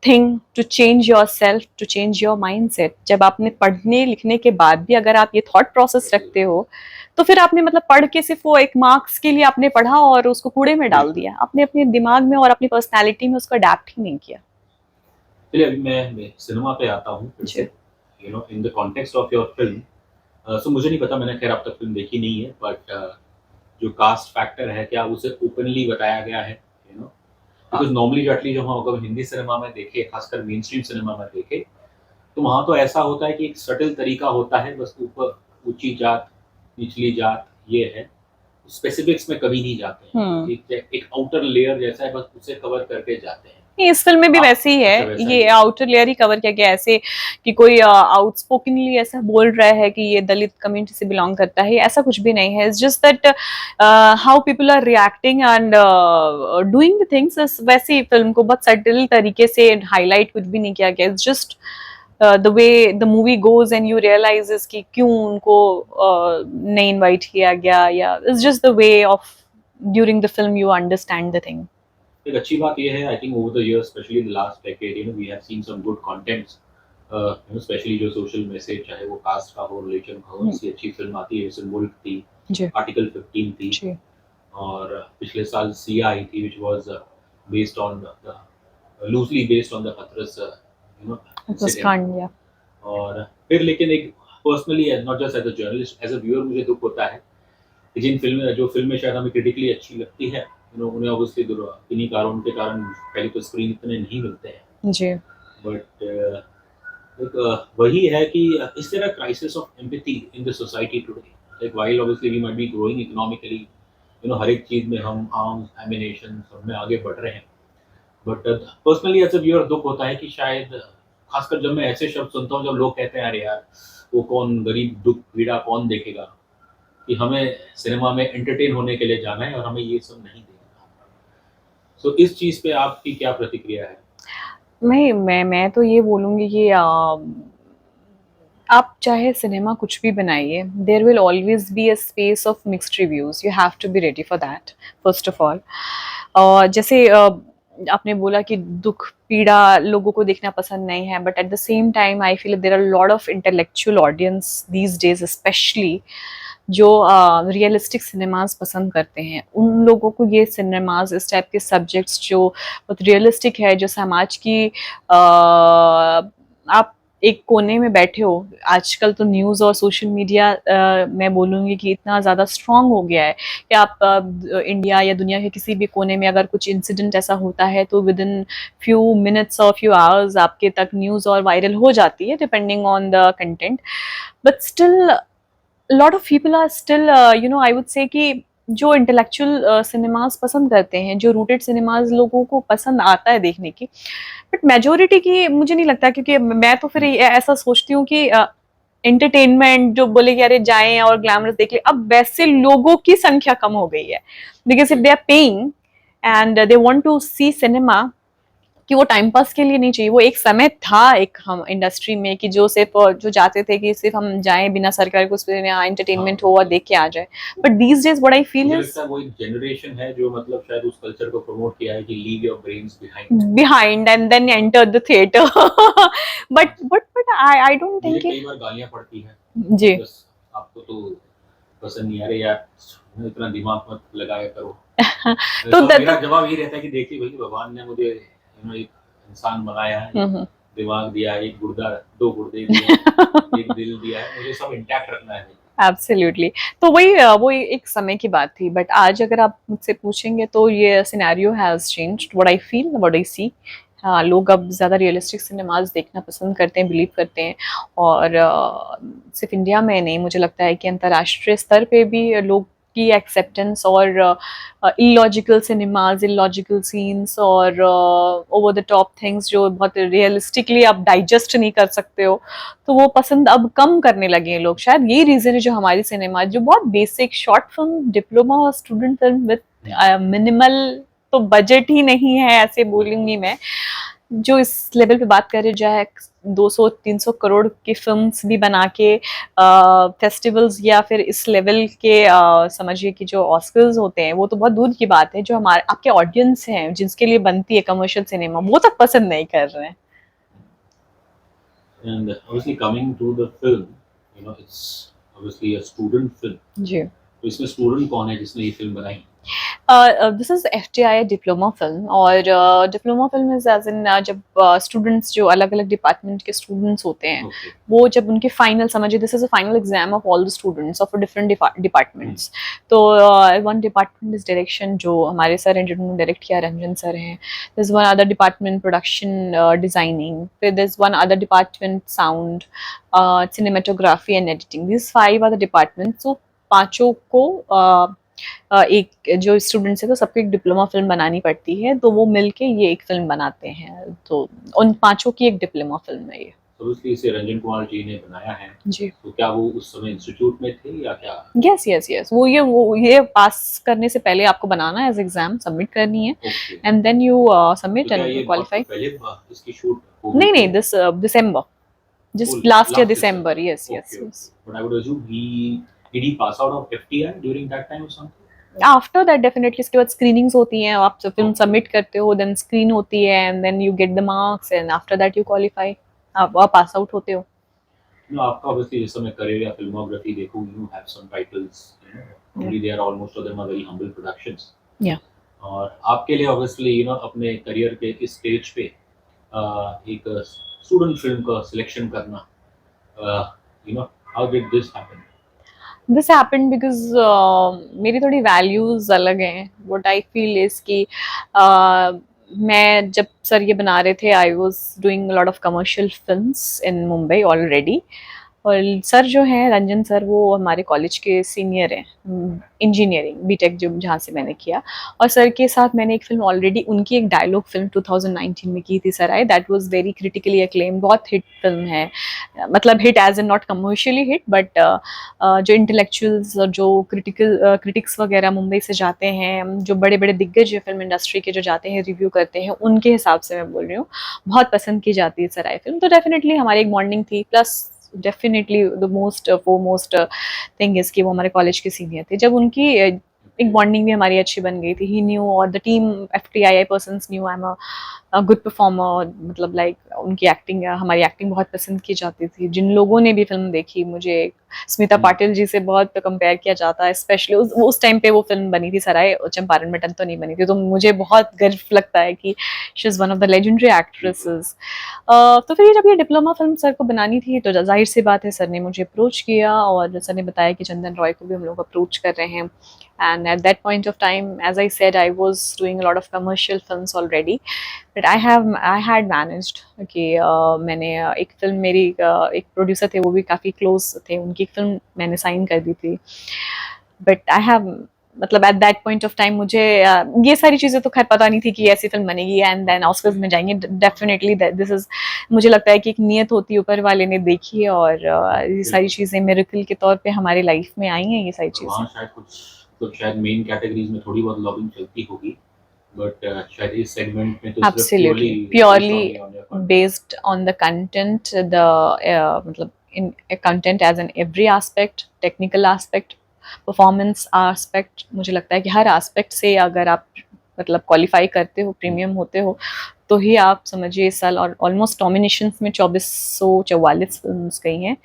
thing to change your self, to change your mind set. जब आपने पढ़ने लिखने के बाद भी अगर आप ये थॉट प्रोसेस रखते हो, तो फिर आपने मतलब पढ़ के सिर्फ वो एक मार्क्स के लिए आपने पढ़ा और उसको कूड़े में डाल दिया, आपने अपने दिमाग में और अपनी पर्सनैलिटी में उसको अडेप्ट ही नहीं किया। चलिए अभी मैं सिनेमा पे आता हूँ फिर से in the context of your film. So मुझे नहीं पता, मैंने खैर अब तक फिल्म देखी नहीं है, बट जो कास्ट फैक्टर है क्या उसे ओपनली बताया गया है? बिकॉज नॉर्मली जो एटलीस्ट जो हम अगर हिंदी सिनेमा में देखें, खासकर मेन स्ट्रीम सिनेमा में देखें, तो वहाँ तो ऐसा होता है कि एक सटल तरीका होता है, बस ऊपर ऊंची जात निचली जात ये है, स्पेसिफिक्स में कभी नहीं जाते हैं। एक आउटर लेयर जैसा है, बस उसे कवर करके जाते हैं। इस फिल्म में भी वैसे ही अच्छा है, वैसा ये ही है। आउटर लेयर ही कवर किया गया, ऐसे कि कोई आउटस्पोकनली ऐसा बोल रहा है कि ये दलित कम्युनिटी से बिलोंग करता है, ऐसा कुछ भी नहीं है। It's just that how people are reacting and doing the things. वैसे ही फिल्म को बहुत सटल तरीके से हाईलाइट कुछ भी नहीं किया गया। It's just the way the movie goes and you realise कि क्यों उनको नहीं इनवाइट किया गया, या it's just the way of during the film you understand the thing. एक अच्छी बात ये है, I think over the years specially in the last decade we have seen some good contents, specially जो सोशल मैसेज, चाहे वो cast का हो, रिलीजन का हो। ऐसी अच्छी फिल्म आती है जैसे मुल्क थी, आर्टिकल 15 थी, और पिछले साल सिया आई थी which was based on loosely based on the Hathras incident. और फिर लेकिन एक personally not just as a journalist, as a viewer मुझे दुख होता है कि जो फिल्में शायद हमें क्रिटिकली अच्छी लगती है, उन्हें ऑब्वियसली किन्हीं कारणों के कारण पहले तो स्क्रीन इतने नहीं मिलते हैं। जी। बट वही है कि is there a crisis of empathy in the society today? Like while obviously we might be growing economically, हर एक चीज में हम आर्म्स एमिनेशन सब में आगे बढ़ रहे हैं, but personally as a viewer दुख होता है कि शायद खासकर जब मैं ऐसे शब्द सुनता हूँ जब लोग कहते हैं अरे यार वो कौन गरीब दुख पीड़ा कौन देखेगा, कि हमें सिनेमा में एंटरटेन होने के लिए जाना है और हमें ये सब नहीं देखना। सो इस चीज़ पे आपकी क्या प्रतिक्रिया है? मैं तो ये बोलूँगी कि आप चाहे सिनेमा कुछ भी बनाइए, there will always be a space of mixed reviews, you have to be ready for that first of all. और जैसे आपने बोला कि दुख पीड़ा लोगों को देखना पसंद नहीं है, but at the same time I feel there are lot of intellectual audience these days specially जो रियलिस्टिक सिनेमाज पसंद करते हैं। उन लोगों को ये सिनेमाज, इस टाइप के सब्जेक्ट्स जो बहुत रियलिस्टिक है, जो समाज की आप एक कोने में बैठे हो। आजकल तो न्यूज़ और सोशल मीडिया मैं बोलूँगी कि इतना ज़्यादा स्ट्रॉन्ग हो गया है कि आप इंडिया या दुनिया के किसी भी कोने में अगर कुछ इंसिडेंट ऐसा होता है तो विद इन फ्यू मिनट्स और फ्यू आवर्स आपके तक न्यूज़ और वायरल हो जाती है depending on the content. But still lot of people are still you know I would say कि जो इंटेलेक्चुअल सिनेमाज पसंद करते हैं, जो रूटेड सिनेमाज लोगों को पसंद आता है देखने की, बट मेजोरिटी की मुझे नहीं लगता, क्योंकि मैं तो फिर ऐसा सोचती हूँ कि एंटरटेनमेंट जो बोले कि अरे जाएं और ग्लैमरस देख ले, अब वैसे लोगों की संख्या कम हो गई है, because if they are paying and they want to see cinema, कि वो टाइम पास के लिए नहीं चाहिए। वो एक समय था एक हम इंडस्ट्री में कि जो सिर्फ जो चाहते थे कि सिर्फ हम जाएं बिना सरकार को उस पे एंटरटेनमेंट हो और देख के आ जाए। But these days what I feel मुझे इज लगता है वो एक जनरेशन है जो मतलब शायद उस कल्चर को प्रमोट किया है कि leave your brains behind. behind and then enter the theater. but I don't मुझे think कई बार गालियां पड़ती हैं, जी बस आपको तो पसंद नहीं आ रही यार, इतना दिमाग मत लगाया करो। तो तो मेरा जवाब ये रहता है कि देखिए भाई, भगवान ने मुझे एक इंसान बनाया है, दिमाग दिया है, एक गुर्दा, दो गुर्दे दिए हैं, एक दिल दिया है, मुझे सब इंटैक्ट रखना है भाई। एब्सोल्युटली। तो वही वो एक समय की बात थी, बट आज अगर आप मुझसे पूछेंगे तो ये scenario has changed, what I feel, what I see. हाँ, लोग अब ज़्यादा रियलिस्टिक सिनेमाज देखना पसंद करते हैं, बिलीव करते हैं। और सिर्फ इंडिया में नहीं, मुझे लगता है कि अंतर्राष्ट्रीय स्तर पे भी लोग की एक्सेप्टेंस और इलॉजिकल सिनेमाज, इलॉजिकल सीन्स और ओवर द टॉप थिंग्स जो बहुत रियलिस्टिकली आप डाइजेस्ट नहीं कर सकते हो, तो वो पसंद अब कम करने लगे हैं लोग। शायद यही रीज़न है जो हमारी सिनेमा जो बहुत बेसिक शॉर्ट फिल्म, डिप्लोमा और स्टूडेंट फिल्म विद मिनिमल, तो बजट ही नहीं है ऐसे बोलूंगी मैं, जो इस लेवल पे बात करे जाए 200-300 करोड़ की फिल्म्स भी बना के फेस्टिवल्स या फिर इस लेवल के समझिए कि जो ऑस्कर्स होते हैं वो तो बहुत दूर की बात है, जो हमारे आपके ऑडियंस हैं जिसके लिए बनती है कमर्शियल सिनेमा, वो तक पसंद नहीं कर रहे हैं। And obviously coming to the film, it's obviously a student film. जी। तो इसमें स्टूडेंट कौन है जिसने ये फिल्म बनाई? This is FTI diploma film, और diploma film is as in जब स्टूडेंट्स जो अलग अलग डिपार्टमेंट के स्टूडेंट्स होते हैं, Okay. वो जब उनके फाइनल, समझिए this is a final exam of all the students of different departments. तो वन डिपार्टमेंट इज डायरेक्शन, जो हमारे सर हैं जिन्होंने डायरेक्ट किया, रंजन सर हैं। This one other department production designing, फिर this one other department sound, cinematography and editing. This 5 are the departments. तो पांचों को एक जो स्टूडेंट्स है तो सबको एक डिप्लोमा फिल्म बनानी पड़ती है, तो वो मिलके ये एक फिल्म बनाते हैं। तो उन पांचों की एक डिप्लोमा फिल्म है ये। तो इसलिए इसे रंजन कुमार जी ने बनाया है। जी। तो क्या वो उस समय इंस्टीट्यूट में थे या क्या? यस यस यस, वो ये पास करने से पहले आपको बनाना है, एज एग्जाम सबमिट करनी है, Okay. And then you submit तो क्या एंड ये क्वालिफाई। पहले इसकी शूट हो गई नहीं थी? नहीं, this December, Oh, just last year last December. December. Yes yes Okay. Yes. But I would assume did he pass out of FTI during that time or something? After that definitely इसके बाद screenings होती हैं, आप film Okay. Submit करते हो, then screen होती है, and then you get the marks, and after that you qualify, आप पास आउट होते हो। आपका obviously जैसे मैं करियर या फिल्मोग्राफी देखूं, you have some titles, only they are almost of them are very humble productions. Yeah. और आपके लिए obviously अपने करियर के इस स्टेज पे एक स्टूडेंट फिल्म का सिलेक्शन करना, how did this happen? This happened because मेरी थोड़ी वैल्यूज अलग हैं। व्हाट आई फील इज कि मैं जब सर ये बना रहे थे, I was doing lot of commercial films in Mumbai already. और सर जो हैं रंजन सर, वो हमारे कॉलेज के सीनियर हैं, इंजीनियरिंग बीटेक जो जहाँ से मैंने किया। और सर के साथ मैंने एक फिल्म ऑलरेडी, उनकी एक डायलॉग फिल्म 2019 में की थी sir I, that was very critically acclaim, बहुत हिट फिल्म है। मतलब hit as in not commercially hit, but जो इंटेलेक्चुअल्स और जो क्रिटिक्स वगैरह मुंबई से जाते हैं, जो बड़े बड़े दिग्गज है फिल्म इंडस्ट्री के, जो जाते हैं रिव्यू करते हैं, उनके हिसाब से मैं बोल रही हूँ, बहुत पसंद की जाती है सर आई फिल्म। तो डेफिनेटली हमारी एक बॉन्डिंग थी, plus definitely the most foremost thing is कि वो हमारे कॉलेज के सीनियर थे। जब उनकी एक बॉन्डिंग भी हमारी अच्छी बन गई थी. ही न्यू और the team FTII persons new I am a good performer. मतलब लाइक उनकी एक्टिंग, हमारी एक्टिंग बहुत पसंद की जाती थी. जिन लोगों ने भी फिल्म देखी, मुझे स्मिता पाटिल जी से बहुत कंपेयर किया जाता है, स्पेशली उस टाइम पे वो फिल्म बनी थी सराय चंपारण मटन तो नहीं बनी थी, तो मुझे बहुत गर्व लगता है कि she is one of the legendary actresses. तो फिर जब ये डिप्लोमा फिल्म सर को बनानी थी तो जाहिर सी बात है सर ने मुझे अप्रोच किया और सर ने बताया कि चंदन रॉय को भी हम लोग अप्रोच कर रहे हैं. And at that point of time, as I said, I was doing a lot of commercial films already, but I had managed कि मैंने एक फिल्म, मेरी एक प्रोड्यूसर थे, वो भी काफ़ी क्लोज थे, उनकी एक फिल्म मैंने साइन कर दी थी. बट आई हैव, मतलब eight that point of time मुझे ये सारी चीज़ें तो खैर पता नहीं थी कि ऐसी फिल्म बनेगी एंड देन ऑस्कर्स में जाएंगे. डेफिनेटली दिस इज, मुझे लगता है कि एक नियत होती है, ऊपर वाले ने देखी है और ये सारी चीज़ें मिरेकल के तौर पे हमारी लाइफ में आई हैं ये सारी चीज़ें. वहाँ शायद कुछ तो शायद मेन कैटेगरीज में थोड़ी बहुत लॉबिंग चलती होगी, बट शायद इस सेगमेंट में तो सिर्फ Absolutely, purely purely based on the content, the मतलब in content as in every aspect, technical aspect, performance aspect. मुझे लगता है कि हर aspect से अगर आप मतलब क्वालिफाई करते हो, प्रीमियम होते हो, तो ही आप समझिए इस साल और ऑलमोस्ट नॉमिनेशंस में 2444 फिल्म्स गई हैं.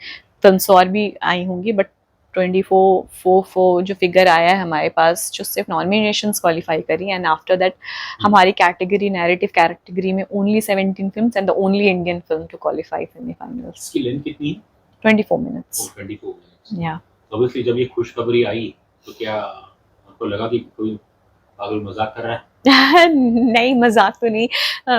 फिल्म्स और भी आई होंगी बट 24 जो फिगर आया है हमारे पास, जो सिर्फ नॉमिनेशंस क्वालिफाई करी, एंड आफ्टर दैट हमारी कैटेगरी, नैरेटिव कैटेगरी में only 17 films and the only Indian film to qualify semifinals. इसकी लेंथ कितनी है? 24 मिनट्स. 24 मिनट्स. या ऑब्वियसली जब ये खुशखबरी आई तो क्या आपको लगा कि कोई पागल मजाक कर रहा है? नहीं, मजाक तो नहीं,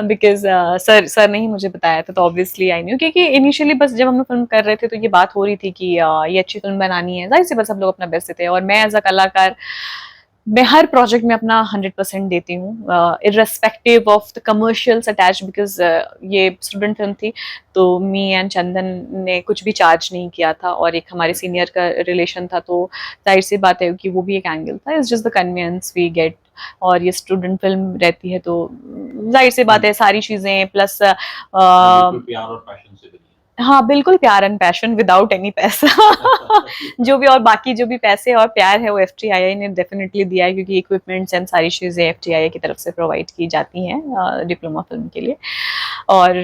बिकॉज सर ने ही मुझे बताया था, तो ऑब्वियसली आई न्यू, क्योंकि इनिशियली बस जब हम लोग फिल्म कर रहे थे तो ये बात हो रही थी कि ये अच्छी फिल्म बनानी है, जाहिर सी बस हम लोग अपना बेस्ट देते हैं और मैं एज अ कलाकार मैं हर प्रोजेक्ट में अपना 100% देती हूँ, irrespective of the commercials attach, because ये स्टूडेंट फिल्म थी तो मी एंड चंदन ने कुछ भी चार्ज नहीं किया था और एक हमारे सीनियर का रिलेशन था, तो जाहिर सी बात है कि वो भी एक एंगल था. It's just the convenience we get, और ये स्टूडेंट फिल्म रहती है तो जाहिर सी बात है सारी चीज़ें प्लस बिल्कुल प्यार और पैशन से बनी हाँ बिल्कुल, प्यार एंड पैशन विदाउट एनी पैसा. है. जो भी और बाकी जो भी पैसे और प्यार है वो FTII ने डेफिनेटली दिया है, क्योंकि इक्विपमेंट्स एंड सारी चीज़ें FTII की तरफ से प्रोवाइड की जाती हैं डिप्लोमा फिल्म के लिए. और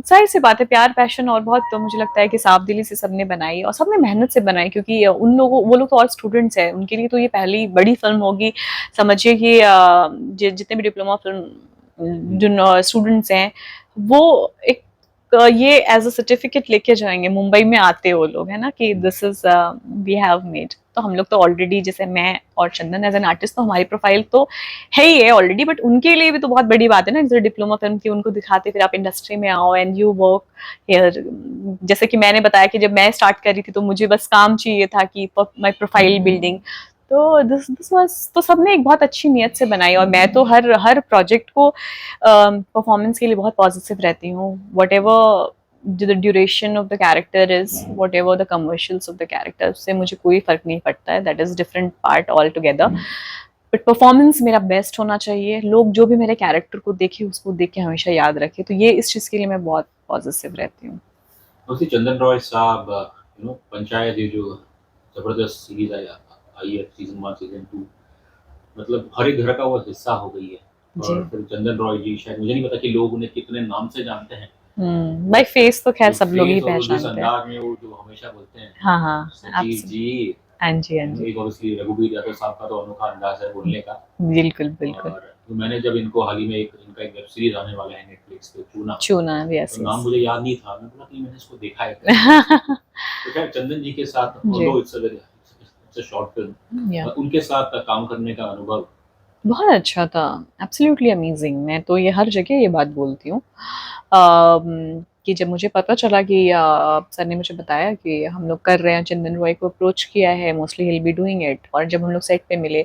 जाहिर सी बात है प्यार, पैशन और बहुत, तो मुझे लगता है कि साफ दिली से सबने बनाई और सबने मेहनत से बनाई, क्योंकि उन लोगों, वो लोग तो और स्टूडेंट्स हैं, उनके लिए तो ये पहली बड़ी फिल्म होगी. समझिए कि जितने भी डिप्लोमा फिल्म जो स्टूडेंट्स हैं वो एक ये एज अ सर्टिफिकेट लेके जाएंगे मुंबई में आते वो लोग, है ना, कि this is we have made. तो हम लोग तो ऑलरेडी, जैसे मैं और चंदन एज एन आर्टिस्ट, तो हमारी प्रोफाइल तो है ही है ऑलरेडी, बट उनके लिए भी तो बहुत बड़ी बात है ना, जैसे डिप्लोमा फिल्म थी, उनको दिखाते फिर आप इंडस्ट्री में आओ एंड यू वर्क हियर. जैसे कि मैंने बताया कि जब मैं स्टार्ट करी थी तो मुझे बस काम चाहिए था कि माई प्रोफाइल बिल्डिंग, तो दिस वाज, तो सबने एक बहुत अच्छी नियत से बनाई और मैं तो हर प्रोजेक्ट को परफॉर्मेंस के लिए बहुत पॉजिटिव रहती हूँ. What ever the duration of the character is, whatever the commercials of the character, उससे मुझे कोई फर्क नहीं पड़ता है, that is different part altogether. But performance मेरा बेस्ट होना चाहिए, लोग जो भी मेरे कैरेक्टर को देखे उसको देख के हमेशा याद रखे, तो ये इस चीज़ के लिए मैं बहुत पॉजिटिव रहती हूँ. उसी चंदन रॉय साहब, पंचायत, ये जो जबरदस्त सीरीज आई है, सीजन 1 सीजन 2, मतलब हर एक घर का वो हिस्सा हो गई है. और फिर चंदन रॉय जी, शायद मुझे नहीं पता कि लोग उन्हें कितने नाम से जानते हैं. बाय फेस तो खैर सब लोग ही फेस और जिस पहचानते हैं. अंदाज में वो जो हमेशा बोलते हैं, हाँ हाँ, सचिव जी, हाँ जी हाँ जी, एक ऑब्वियसली रघुवीर यादव साहब का तो अनोखा अंदाज है बोलने का. बिल्कुल बिल्कुल. और तो मैंने जब इनको हाल ही में इनका एक वेब सीरीज आने वाला है नेटफ्लिक्स पे, चूना, चूना, यस तो नाम यस. मुझे याद नहीं था, मैं बोला कि मैंने इसको देखा है कहीं. तो खैर चंदन जी के साथ, जी. although it's a short film, या उनके साथ काम करने का अनुभव बहुत अच्छा था, एब्सोल्युटली अमेजिंग. मैं तो ये हर जगह ये बात बोलती हूँ कि जब मुझे पता चला कि सर ने मुझे बताया कि हम लोग कर रहे हैं, चंदन रॉय को अप्रोच किया है, mostly he will be doing it, और जब हम लोग सेट पे मिले,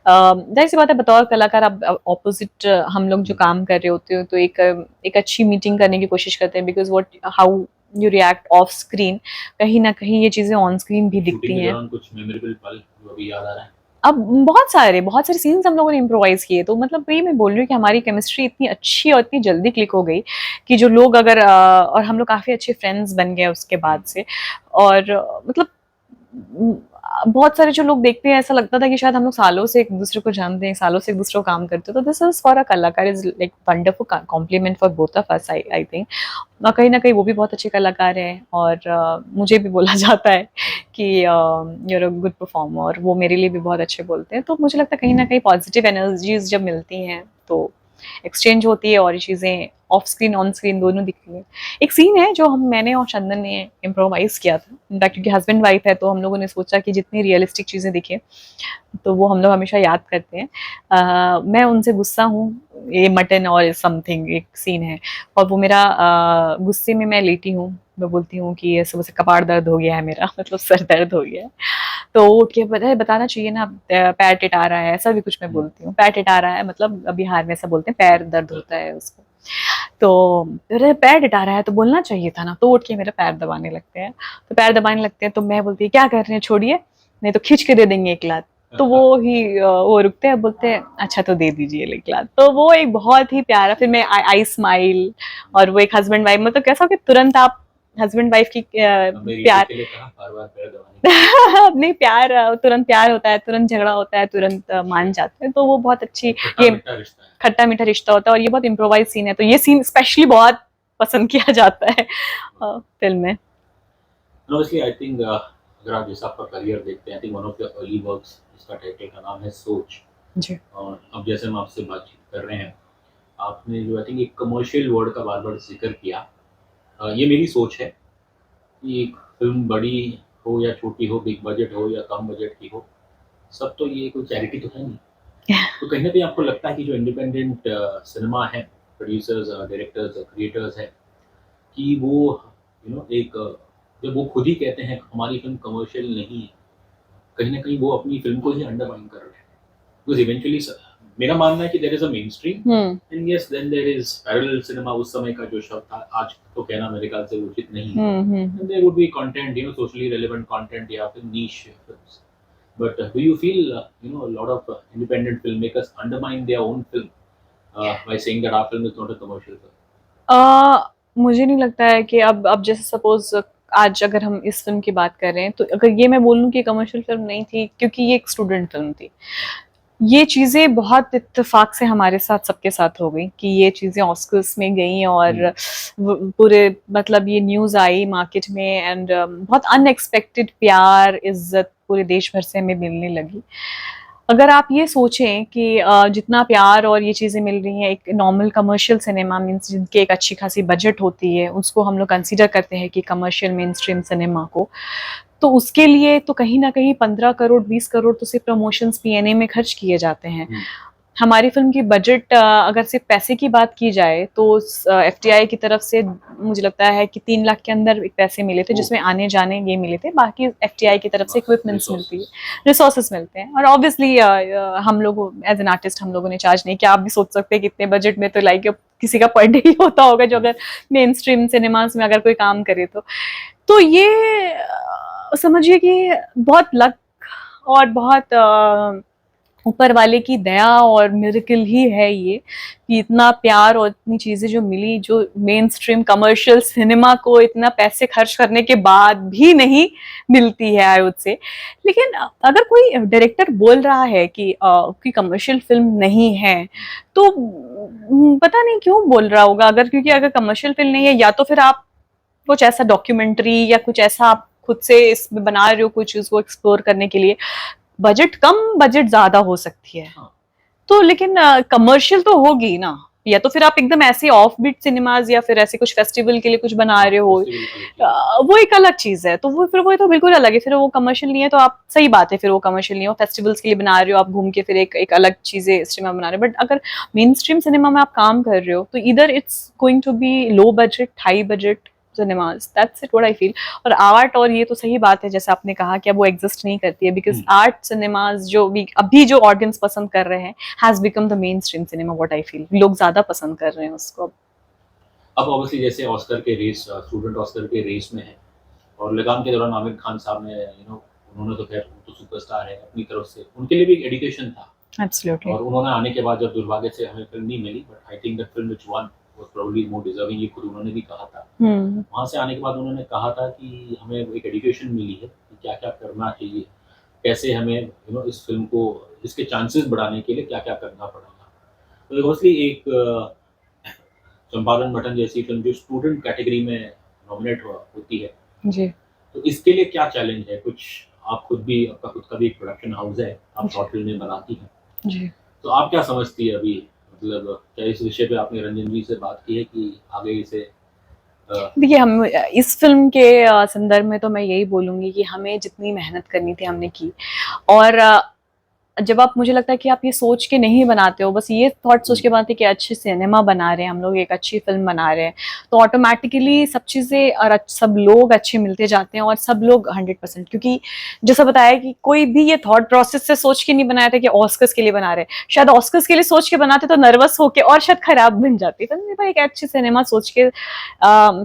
जाहिर सी बात है बतौर कलाकार अब ऑपोजिट हम लोग जो काम कर रहे होते हो तो एक अच्छी मीटिंग करने की कोशिश करते हैं, because what how you react of screen, कहीं ना कहीं ये चीज़ें ऑन स्क्रीन भी दिखती शूटिंग के हैं. दौरान कुछ मेमोरेबल पल जो अभी याद आ रहा है? अब बहुत सारे सीन्स हम लोगों ने इम्प्रोवाइज किए, तो मतलब वही मैं बोल रही हूँ कि हमारी केमिस्ट्री इतनी अच्छी और इतनी जल्दी क्लिक हो गई कि जो लोग अगर और हम लोग काफ़ी अच्छे फ्रेंड्स बन गए उसके बाद से, और मतलब बहुत सारे जो लोग देखते हैं ऐसा लगता था कि शायद हम लोग सालों से एक दूसरे को जानते हैं, सालों से एक दूसरे को काम करते हैं, तो दिस इज फॉर अ कलाकार is like wonderful complement for both of us, I think. और कहीं ना कहीं वो भी बहुत अच्छे कलाकार हैं, और मुझे भी बोला जाता है कि you are a good performer, वो मेरे लिए भी बहुत अच्छे बोलते हैं। तो मुझे लगता है कहीं ना कहीं पॉजिटिव एनर्जीज जब मिलती हैं तो एक्सचेंज होती है, और ये चीज़ें ऑफ स्क्रीन ऑन स्क्रीन दोनों दिखती हैं। एक सीन है जो मैंने और चंदन ने इम्प्रोवाइज किया था, इनफैक्ट क्योंकि हस्बैंड वाइफ है तो हम लोगों ने सोचा कि जितनी रियलिस्टिक चीज़ें दिखे तो वो हम लोग हमेशा याद करते हैं। मैं उनसे गुस्सा हूँ, ये मटन और समथिंग एक सीन है, और वो मेरा गुस्से में मैं लेटी हूँ, मैं बोलती हूँ कि सुबह से कपाड़ दर्द हो गया है मेरा, मतलब सर दर्द हो गया है। तो वो उठ के बताना चाहिए ना, पैर टिटा रहा है, ऐसा भी कुछ मैं बोलती हूँ। पैर टिटा रहा है मतलब बिहार में ऐसा बोलते हैं, पैर दर्द होता है उसको। तो अरे पैर टिटा रहा है तो बोलना चाहिए था ना, तो उठ के मेरा पैर दबाने लगते हैं। तो पैर दबाने लगते हैं तो मैं बोलती है क्या कर रहे हैं, छोड़िए नहीं तो खींच के दे देंगे एक लात। तो वो रुकते हैं, बोलते हैं अच्छा तो दे दीजिए एक लात। तो वो एक बहुत ही प्यारा, फिर मैं आई स्माइल, और वो एक हस्बैंड वाइफ, मतलब कैसा हो कि तुरंत आप हस्बैंड वाइफ की प्यार नहीं प्यार, तुरंत प्यार होता है, तुरंत झगड़ा होता है, तुरंत मान जाते हैं। तो वो बहुत अच्छी ये खट्टा मीठा रिश्ता होता है, और ये बहुत इम्प्रोवाइज सीन है, तो ये सीन स्पेशली बहुत पसंद किया जाता है फिल्म में। Honestly, I think अगर आप जैसा आपका करियर देखते हैं, I think one of the early works, इसका टाइटल का नाम है सोच। जी। और अब जैसे हम आपसे बातचीत कर रहे हैं, आपने जो आई थिंक एक कमर्शियल वर्ड का बार बार जिक्र किया। ये मेरी सोच है कि एक फिल्म बड़ी हो या छोटी हो, बिग बजट हो या कम बजट की हो, सब तो ये कोई चैरिटी तो है नहीं। तो कहीं ना कहीं आपको लगता है कि जो इंडिपेंडेंट सिनेमा है, प्रोड्यूसर्स, डायरेक्टर्स, क्रिएटर्स है, कि वो एक जब वो खुद ही कहते हैं हमारी फिल्म कमर्शियल नहीं है, कहीं ना कहीं वो अपनी फिल्म को ही अंडरमाइन कर रहे हैं। बिकॉज इवेंचुअली मेरा मानना है कि there is a mainstream and yes then there is parallel cinema. उस समय का जो शब्द था, आज तो कहना मेरे ख्याल से उचित नहीं है। And there would be content, socially relevant content या फिर niche films. But do you feel a lot of independent filmmakers undermine their own film by saying that our film is not a commercial film? मुझे नहीं लगता है कि अब जैसे suppose आज अगर हम इस फिल्म की बात कर रहे हैं, तो अगर ये मैं बोलूँ कि कमर्शियल फिल्म नहीं थी क्योंकि ये एक स्टूडेंट फिल्म थी, ये चीज़ें बहुत इत्तेफाक से हमारे साथ सबके साथ हो गई कि ये चीज़ें ऑस्कर्स में गई, और पूरे मतलब ये न्यूज़ आई मार्केट में, एंड बहुत अनएक्सपेक्टेड प्यार इज्जत पूरे देश भर से हमें मिलने लगी। अगर आप ये सोचें कि जितना प्यार और ये चीज़ें मिल रही हैं एक नॉर्मल कमर्शियल सिनेमा मीन्स जिनके एक अच्छी खासी बजट होती है, उसको हम लोग कंसीडर करते हैं कि कमर्शियल मेन स्ट्रीम सिनेमा को, तो उसके लिए तो कहीं ना कहीं 15 करोड़ 20 करोड़ तो सिर्फ प्रमोशंस पीएनए में खर्च किए जाते हैं। हमारी फिल्म की बजट अगर सिर्फ पैसे की बात की जाए तो एफटीआई की तरफ से मुझे लगता है कि 3 लाख के अंदर पैसे मिले थे, जिसमें आने जाने ये मिले थे, बाकी एफटीआई की तरफ से इक्विपमेंट्स मिलती है, रिसोर्सेज मिलते हैं। और ऑब्वियसली हम लोग एज एन आर्टिस्ट हम लोगों ने चार्ज नहीं किया। आप भी सोच सकते हैं कितने बजट में तो लाइक किसी का पर डे ही होता होगा जो अगर मेन स्ट्रीम सिनेमास में अगर कोई काम करे तो ये समझिए कि बहुत लक और बहुत ऊपर वाले की दया और मिरेकल ही है ये कि इतना प्यार और इतनी चीजें जो मिली, जो मेन स्ट्रीम कमर्शियल सिनेमा को इतना पैसे खर्च करने के बाद भी नहीं मिलती है आई वुड से। लेकिन अगर कोई डायरेक्टर बोल रहा है कि कमर्शियल फिल्म नहीं है, तो पता नहीं क्यों बोल रहा होगा। क्योंकि अगर कमर्शियल फिल्म नहीं है, या तो फिर आप कुछ ऐसा डॉक्यूमेंट्री या कुछ ऐसा आप खुद से इसमें बना रहे हो कोई चीज को एक्सप्लोर करने के लिए, बजट कम बजट ज्यादा हो सकती है। तो लेकिन कमर्शियल तो होगी ना, या तो फिर आप एकदम ऐसे ऑफ बीट सिनेमाज या फिर ऐसे कुछ फेस्टिवल के लिए कुछ बना रहे हो, वो एक अलग चीज है। तो वो तो बिल्कुल अलग है, फिर वो कमर्शियल नहीं है। तो आप सही बात है, फिर वो कमर्शियल नहीं हो, फेस्टिवल्स के लिए बना रहे हो आप घूम के, फिर एक अलग चीजें सिनेमा बना रहे हो। बट अगर मेन स्ट्रीम सिनेमा में आप काम कर रहे हो तो इधर it's going to be low budget high budget cinemas, that's it what I feel. और आर्ट, और ये तो सही बात है जैसे आपने कहा कि अब वो एग्जिस्ट नहीं करती है, बिकॉज आर्ट सिनेमाज जो अभी जो ऑडियंस पसंद कर रहे हैं has become the main stream cinema, what I feel. लोग ज्यादा पसंद कर रहे हैं उसको अब ऑब्वियसली जैसे ऑस्कर के रेस, स्टूडेंट ऑस्कर के रेस में है, और लगान के दौरान आमिर खान साहब ने उन्होंने तो खैर तो सुपरस्टार है अपनी तरफ से, उनके लिए भी एक एडिकेशन था। एब्सोल्युटली। और उन्होंने आने के बाद जब दुर्भाग्य से हमें फिल्म नहीं मिली, but I think that film which one was probably more deserving, ये खुद उन्होंने भी कहा था। वहाँ से आने के बाद उन्होंने कहा था कि हमें एक एजुकेशन मिली है कि क्या क्या करना चाहिए। कैसे हमें इस फ़िल्म को इसके चांसेस बढ़ाने के लिए क्या-क्या करना पड़ेगा। तो ऑब्वियसली एक चंपारण मटन जैसी फ़िल्म जो स्टूडेंट कैटेगरी में नॉमिनेट होती है, जी, तो इसके लिए क्या चैलेंज है? कुछ आप खुद भी आपका खुद का भी एक प्रोडक्शन हाउस है, आप जी, शॉर्ट फ़िल्में बनाती हैं। जी। तो आप क्या समझती हैं अभी? मतलब क्या इस विषय पे आपने रंजन जी से बात की है कि आगे इसे देखिए, हम इस फ़िल्म के संदर्भ में तो मैं यही बोलूँगी कि हमें जितनी मेहनत करनी थी हमने की। और जब आप मुझे लगता है कि आप ये सोच के नहीं बनाते हो, बस ये थॉट सोच के बनाते हैं कि अच्छी सिनेमा बना रहे हैं हम लोग, एक अच्छी फ़िल्म बना रहे हैं, तो ऑटोमैटिकली सब चीज़ें और सब लोग अच्छे मिलते जाते हैं और सब लोग 100%, क्योंकि जैसा बताया कि कोई भी ये थॉट प्रोसेस से सोच के नहीं बनाया था कि ऑस्कर्स के लिए बना रहे हैं। शायद ऑस्कर्स के लिए सोच के बनाते तो नर्वस होके और शायद खराब बन जाती। तो मेरे पास एक अच्छी सिनेमा सोच के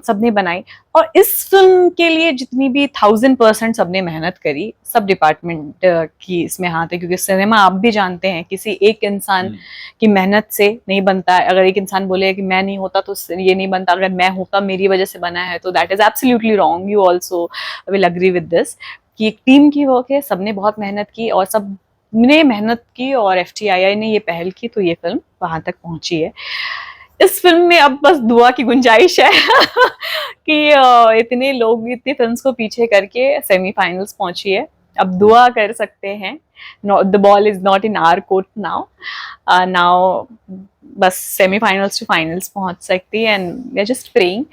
सबने बनाई। और इस फ़िल्म के लिए जितनी भी 1000% सबने मेहनत करी, सब डिपार्टमेंट की इसमें हाथ है, क्योंकि सिनेमा आप भी जानते हैं किसी एक इंसान हुँ, की मेहनत से नहीं बनता है। अगर एक इंसान बोले कि मैं नहीं होता तो ये नहीं बनता, अगर मैं होता मेरी वजह से बना है, तो that is absolutely wrong. You also will agree with this कि एक टीम की वर्क है, सबने बहुत मेहनत की और सबने मेहनत की और एफटीआईआई ने ये पहल की, तो ये फ़िल्म वहाँ तक पहुँची है। इस फ़िल्म में अब बस दुआ की गुंजाइश है कि इतने लोग इतनी फ़िल्म्स को पीछे करके सेमीफ़ाइनल्स पहुँची है। अब हुँ। दुआ कर सकते हैं। No, the ball is not in our court now. Now बस सेमीफ़ाइनल्स टू फाइनल्स पहुँच सकती है and we are just praying.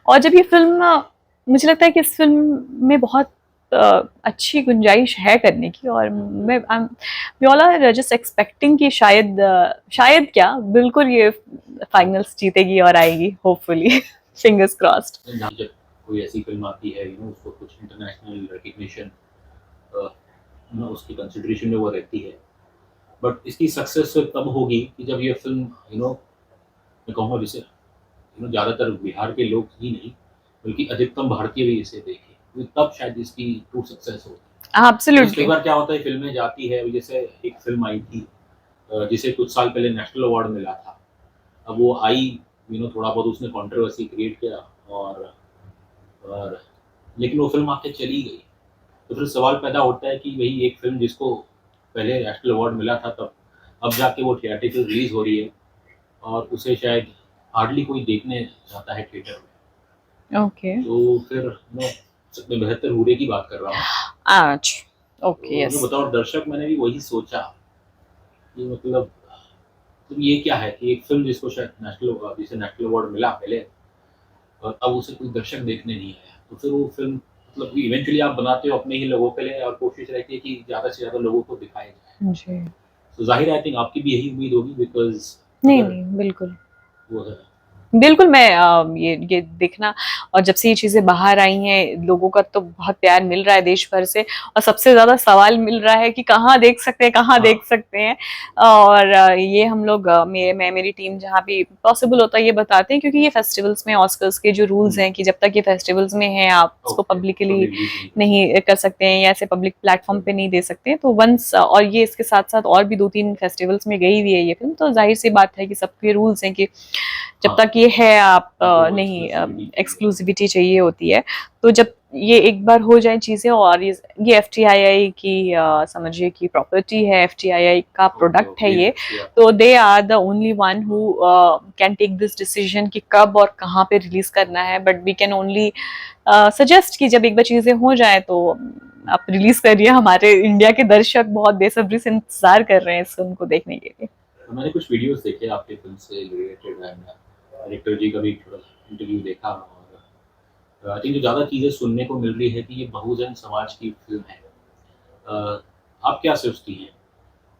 और जब ये फ़िल्म, मुझे लगता है कि इस फ़िल्म में बहुत अच्छी गुंजाइश है करने की, और मैं we all are just expecting कि शायद क्या, बिल्कुल ये फाइनल्स जीतेगी और आएगी होपफुली। Fingers crossed. जहाँ जब कोई ऐसी फ़िल्म आती है उसको कुछ इंटरनेशनल रिकॉग्निशन अ, उसकी कंसिडरेशन में वो रहती है। बट इसकी सक्सेस तब होगी कि जब ये फ़िल्म मैं कहूँगा जैसे ज़्यादातर बिहार के लोग ही नहीं, बल्कि अधिकतम भारतीय भी इसे देखें। तो तब शायद इसकी ट्रू सक्सेस होगी। बिकॉज़ कई एब्सोल्युटली। बार क्या होता है फ़िल्में जाती है, जैसे एक फ़िल्म आई थी जिसे कुछ साल पहले नेशनल अवार्ड मिला था। अब वो आई, थोड़ा बहुत उसने कंट्रोवर्सी क्रिएट किया और लेकिन वो फ़िल्म आके चली गई। तो फिर सवाल पैदा होता है कि वही एक फ़िल्म जिसको पहले नेशनल अवार्ड मिला था तब अब जाके वो थिएट्रिकल रिलीज़ हो रही है और उसे शायद हार्डली कोई देखने जाता है थिएटर में। ओके। तो फिर मैं बेहतर हूरे की बात कर रहा हूँ। आज ओके, तो यस। बतौर दर्शक मैंने भी वही सोचा कि मतलब तो ये क्या है कि एक फ़िल्म जिसको शायद जिसे नेशनल अवार्ड मिला पहले और अब उसे कोई दर्शक देखने नहीं आया। तो फिर वो फ़िल्म मतलब इवेंचुअली आप बनाते हो अपने ही लोगों के लिए और कोशिश रहती है कि ज़्यादा से ज़्यादा लोगों को दिखाया जाए। जी। तो ज़ाहिर है आई थिंक आपकी भी यही उम्मीद होगी बिकॉज़ नहीं, अगर नहीं, बिल्कुल। वो है बिल्कुल, मैं ये देखना, और जब से ये चीज़ें बाहर आई हैं, लोगों का तो बहुत प्यार मिल रहा है देश भर से, और सबसे ज़्यादा सवाल मिल रहा है कि कहाँ देख सकते हैं, कहाँ हाँ, देख सकते हैं? और ये हम लोग मेरी टीम जहाँ भी पॉसिबल होता है ये बताते हैं, क्योंकि ये फेस्टिवल्स में ऑस्कर्स के जो रूल्स हुँ, हैं कि जब तक ये फेस्टिवल्स में है आप इसको ओके, पब्लिकली पब्लिक रिलीज़ नहीं कर सकते। नहीं कर सकते हैं या ऐसे पब्लिक प्लेटफ़ॉर्म पे नहीं दे सकते हैं। तो वंस, और ये इसके साथ-साथ और भी 2-3 फेस्टिवल्स में गई हुई है ये फ़िल्म, तो ज़ाहिर-सी बात है कि सबके रूल्स हैं कि जब हाँ, तक ये है आप उनको नहीं, एक्सक्लूसिविटी चाहिए। एक्सक्लूसिविटी चाहिए होती है। तो जब ये एक बार हो जाए चीज़ें, और ये एफटीआईआई की समझिए कि प्रॉपर्टी है, एफटीआईआई का ओके, प्रोडक्ट है ओके, ये, या तो they are the only one who can take this decision कि कब और कहाँ पे रिलीज़ करना है। But we can only suggest कि जब एक बार चीज़ें हो जाएँ तो आप रिलीज़ करिए। हमारे इंडिया के दर्शक बहुत बेसब्री से इंतज़ार कर रहे हैं इस फ़िल्म को देखने के लिए। तो मैंने कुछ वीडियोज़ देखे आपके फ़िल्म से रिलेटेड एंड डायरेक्टर जी का भी थोड़ा इंटरव्यू देखा और आई थिंक जो ज़्यादा चीज़ें सुनने को मिल रही है कि ये बहुजन समाज की फ़िल्म है। आप क्या सोचती हैं?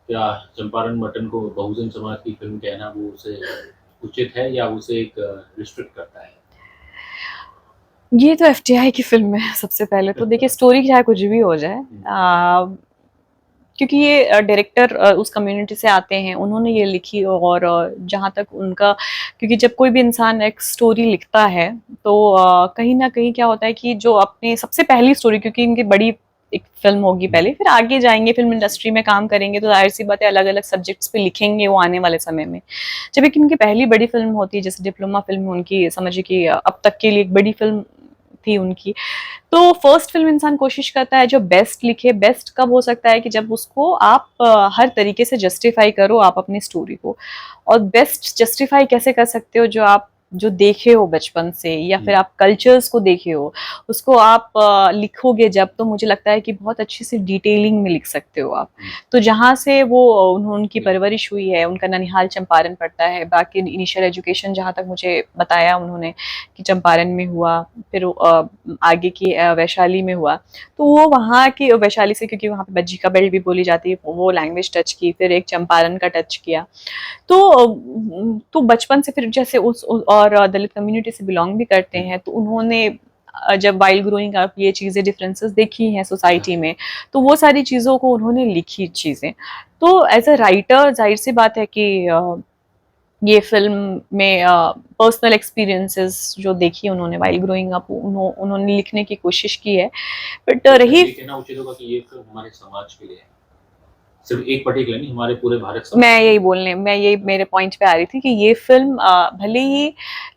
क्या चंपारण मटन को बहुजन समाज की फ़िल्म कहना वो उसे उचित है या उसे एक रिस्ट्रिक्ट करता है? ये तो एफटीआई की फ़िल्म है सबसे पहले तो। देखिए, स्टोरी चाहे कुछ भी हो जाए, हुँ, क्योंकि ये डायरेक्टर उस कम्युनिटी से आते हैं, उन्होंने ये लिखी, और जहाँ तक उनका, क्योंकि जब कोई भी इंसान एक स्टोरी लिखता है तो कहीं न कहीं क्या होता है कि जो अपने सबसे पहली स्टोरी, क्योंकि इनकी बड़ी एक फ़िल्म होगी हुँ, पहले, फिर आगे जाएँगे, फ़िल्म इंडस्ट्री में काम करेंगे, तो ज़ाहिर-सी बात है अलग-अलग सब्जेक्ट्स पे लिखेंगे वो आने वाले समय में। जब एक इनकी पहली बड़ी फ़िल्म होती है, जैसे डिप्लोमा फ़िल्म उनकी, समझिए कि अब तक के लिए एक बड़ी फ़िल्म थी उनकी। तो फर्स्ट फिल्म इंसान कोशिश करता है जो बेस्ट लिखे। बेस्ट कब हो सकता है कि जब उसको आप हर तरीके से जस्टिफाई करो आप अपनी स्टोरी को। और बेस्ट जस्टिफाई कैसे कर सकते हो, जो आप जो देखे हो बचपन से, या फिर आप कल्चर्स को देखे हो, उसको आप लिखोगे जब, तो मुझे लगता है कि बहुत अच्छी सी डिटेलिंग में लिख सकते हो आप। तो जहाँ से वो उनकी परवरिश हुई है, उनका ननिहाल चंपारण पड़ता है, बाकी इनिशियल एजुकेशन जहाँ तक मुझे बताया उन्होंने कि चंपारण में हुआ, फिर आगे की वैशाली में हुआ। तो वो वहाँ की वैशाली से, क्योंकि वहाँ पे बज्जी का बेल्ट भी बोली जाती है, वो लैंग्वेज टच की, फिर एक चंपारण का टच किया। तो बचपन से फिर जैसे और दलित कम्युनिटी से बिलोंग भी करते हैं, तो उन्होंने जब वाइल ग्रोइंग अप ये चीज़ें डिफरेंसेस देखी हैं सोसाइटी में, तो वो सारी चीज़ों को उन्होंने लिखी चीज़ें। तो एज अ राइटर जाहिर सी बात है कि ये फिल्म में पर्सनल एक्सपीरियंसेस जो देखी उन्होंने वाइल ग्रोइंग अप, उन्होंने लिखने की कोशिश की है। बट रही, ये कहना उचित होगा कि ये फिल्म हमारे समाज के लिए है, सिर्फ एक पर्टिकुलर नहीं, हमारे पूरे भारत समाज मैं यही मेरे पॉइंट पे आ रही थी कि ये फिल्म भले ही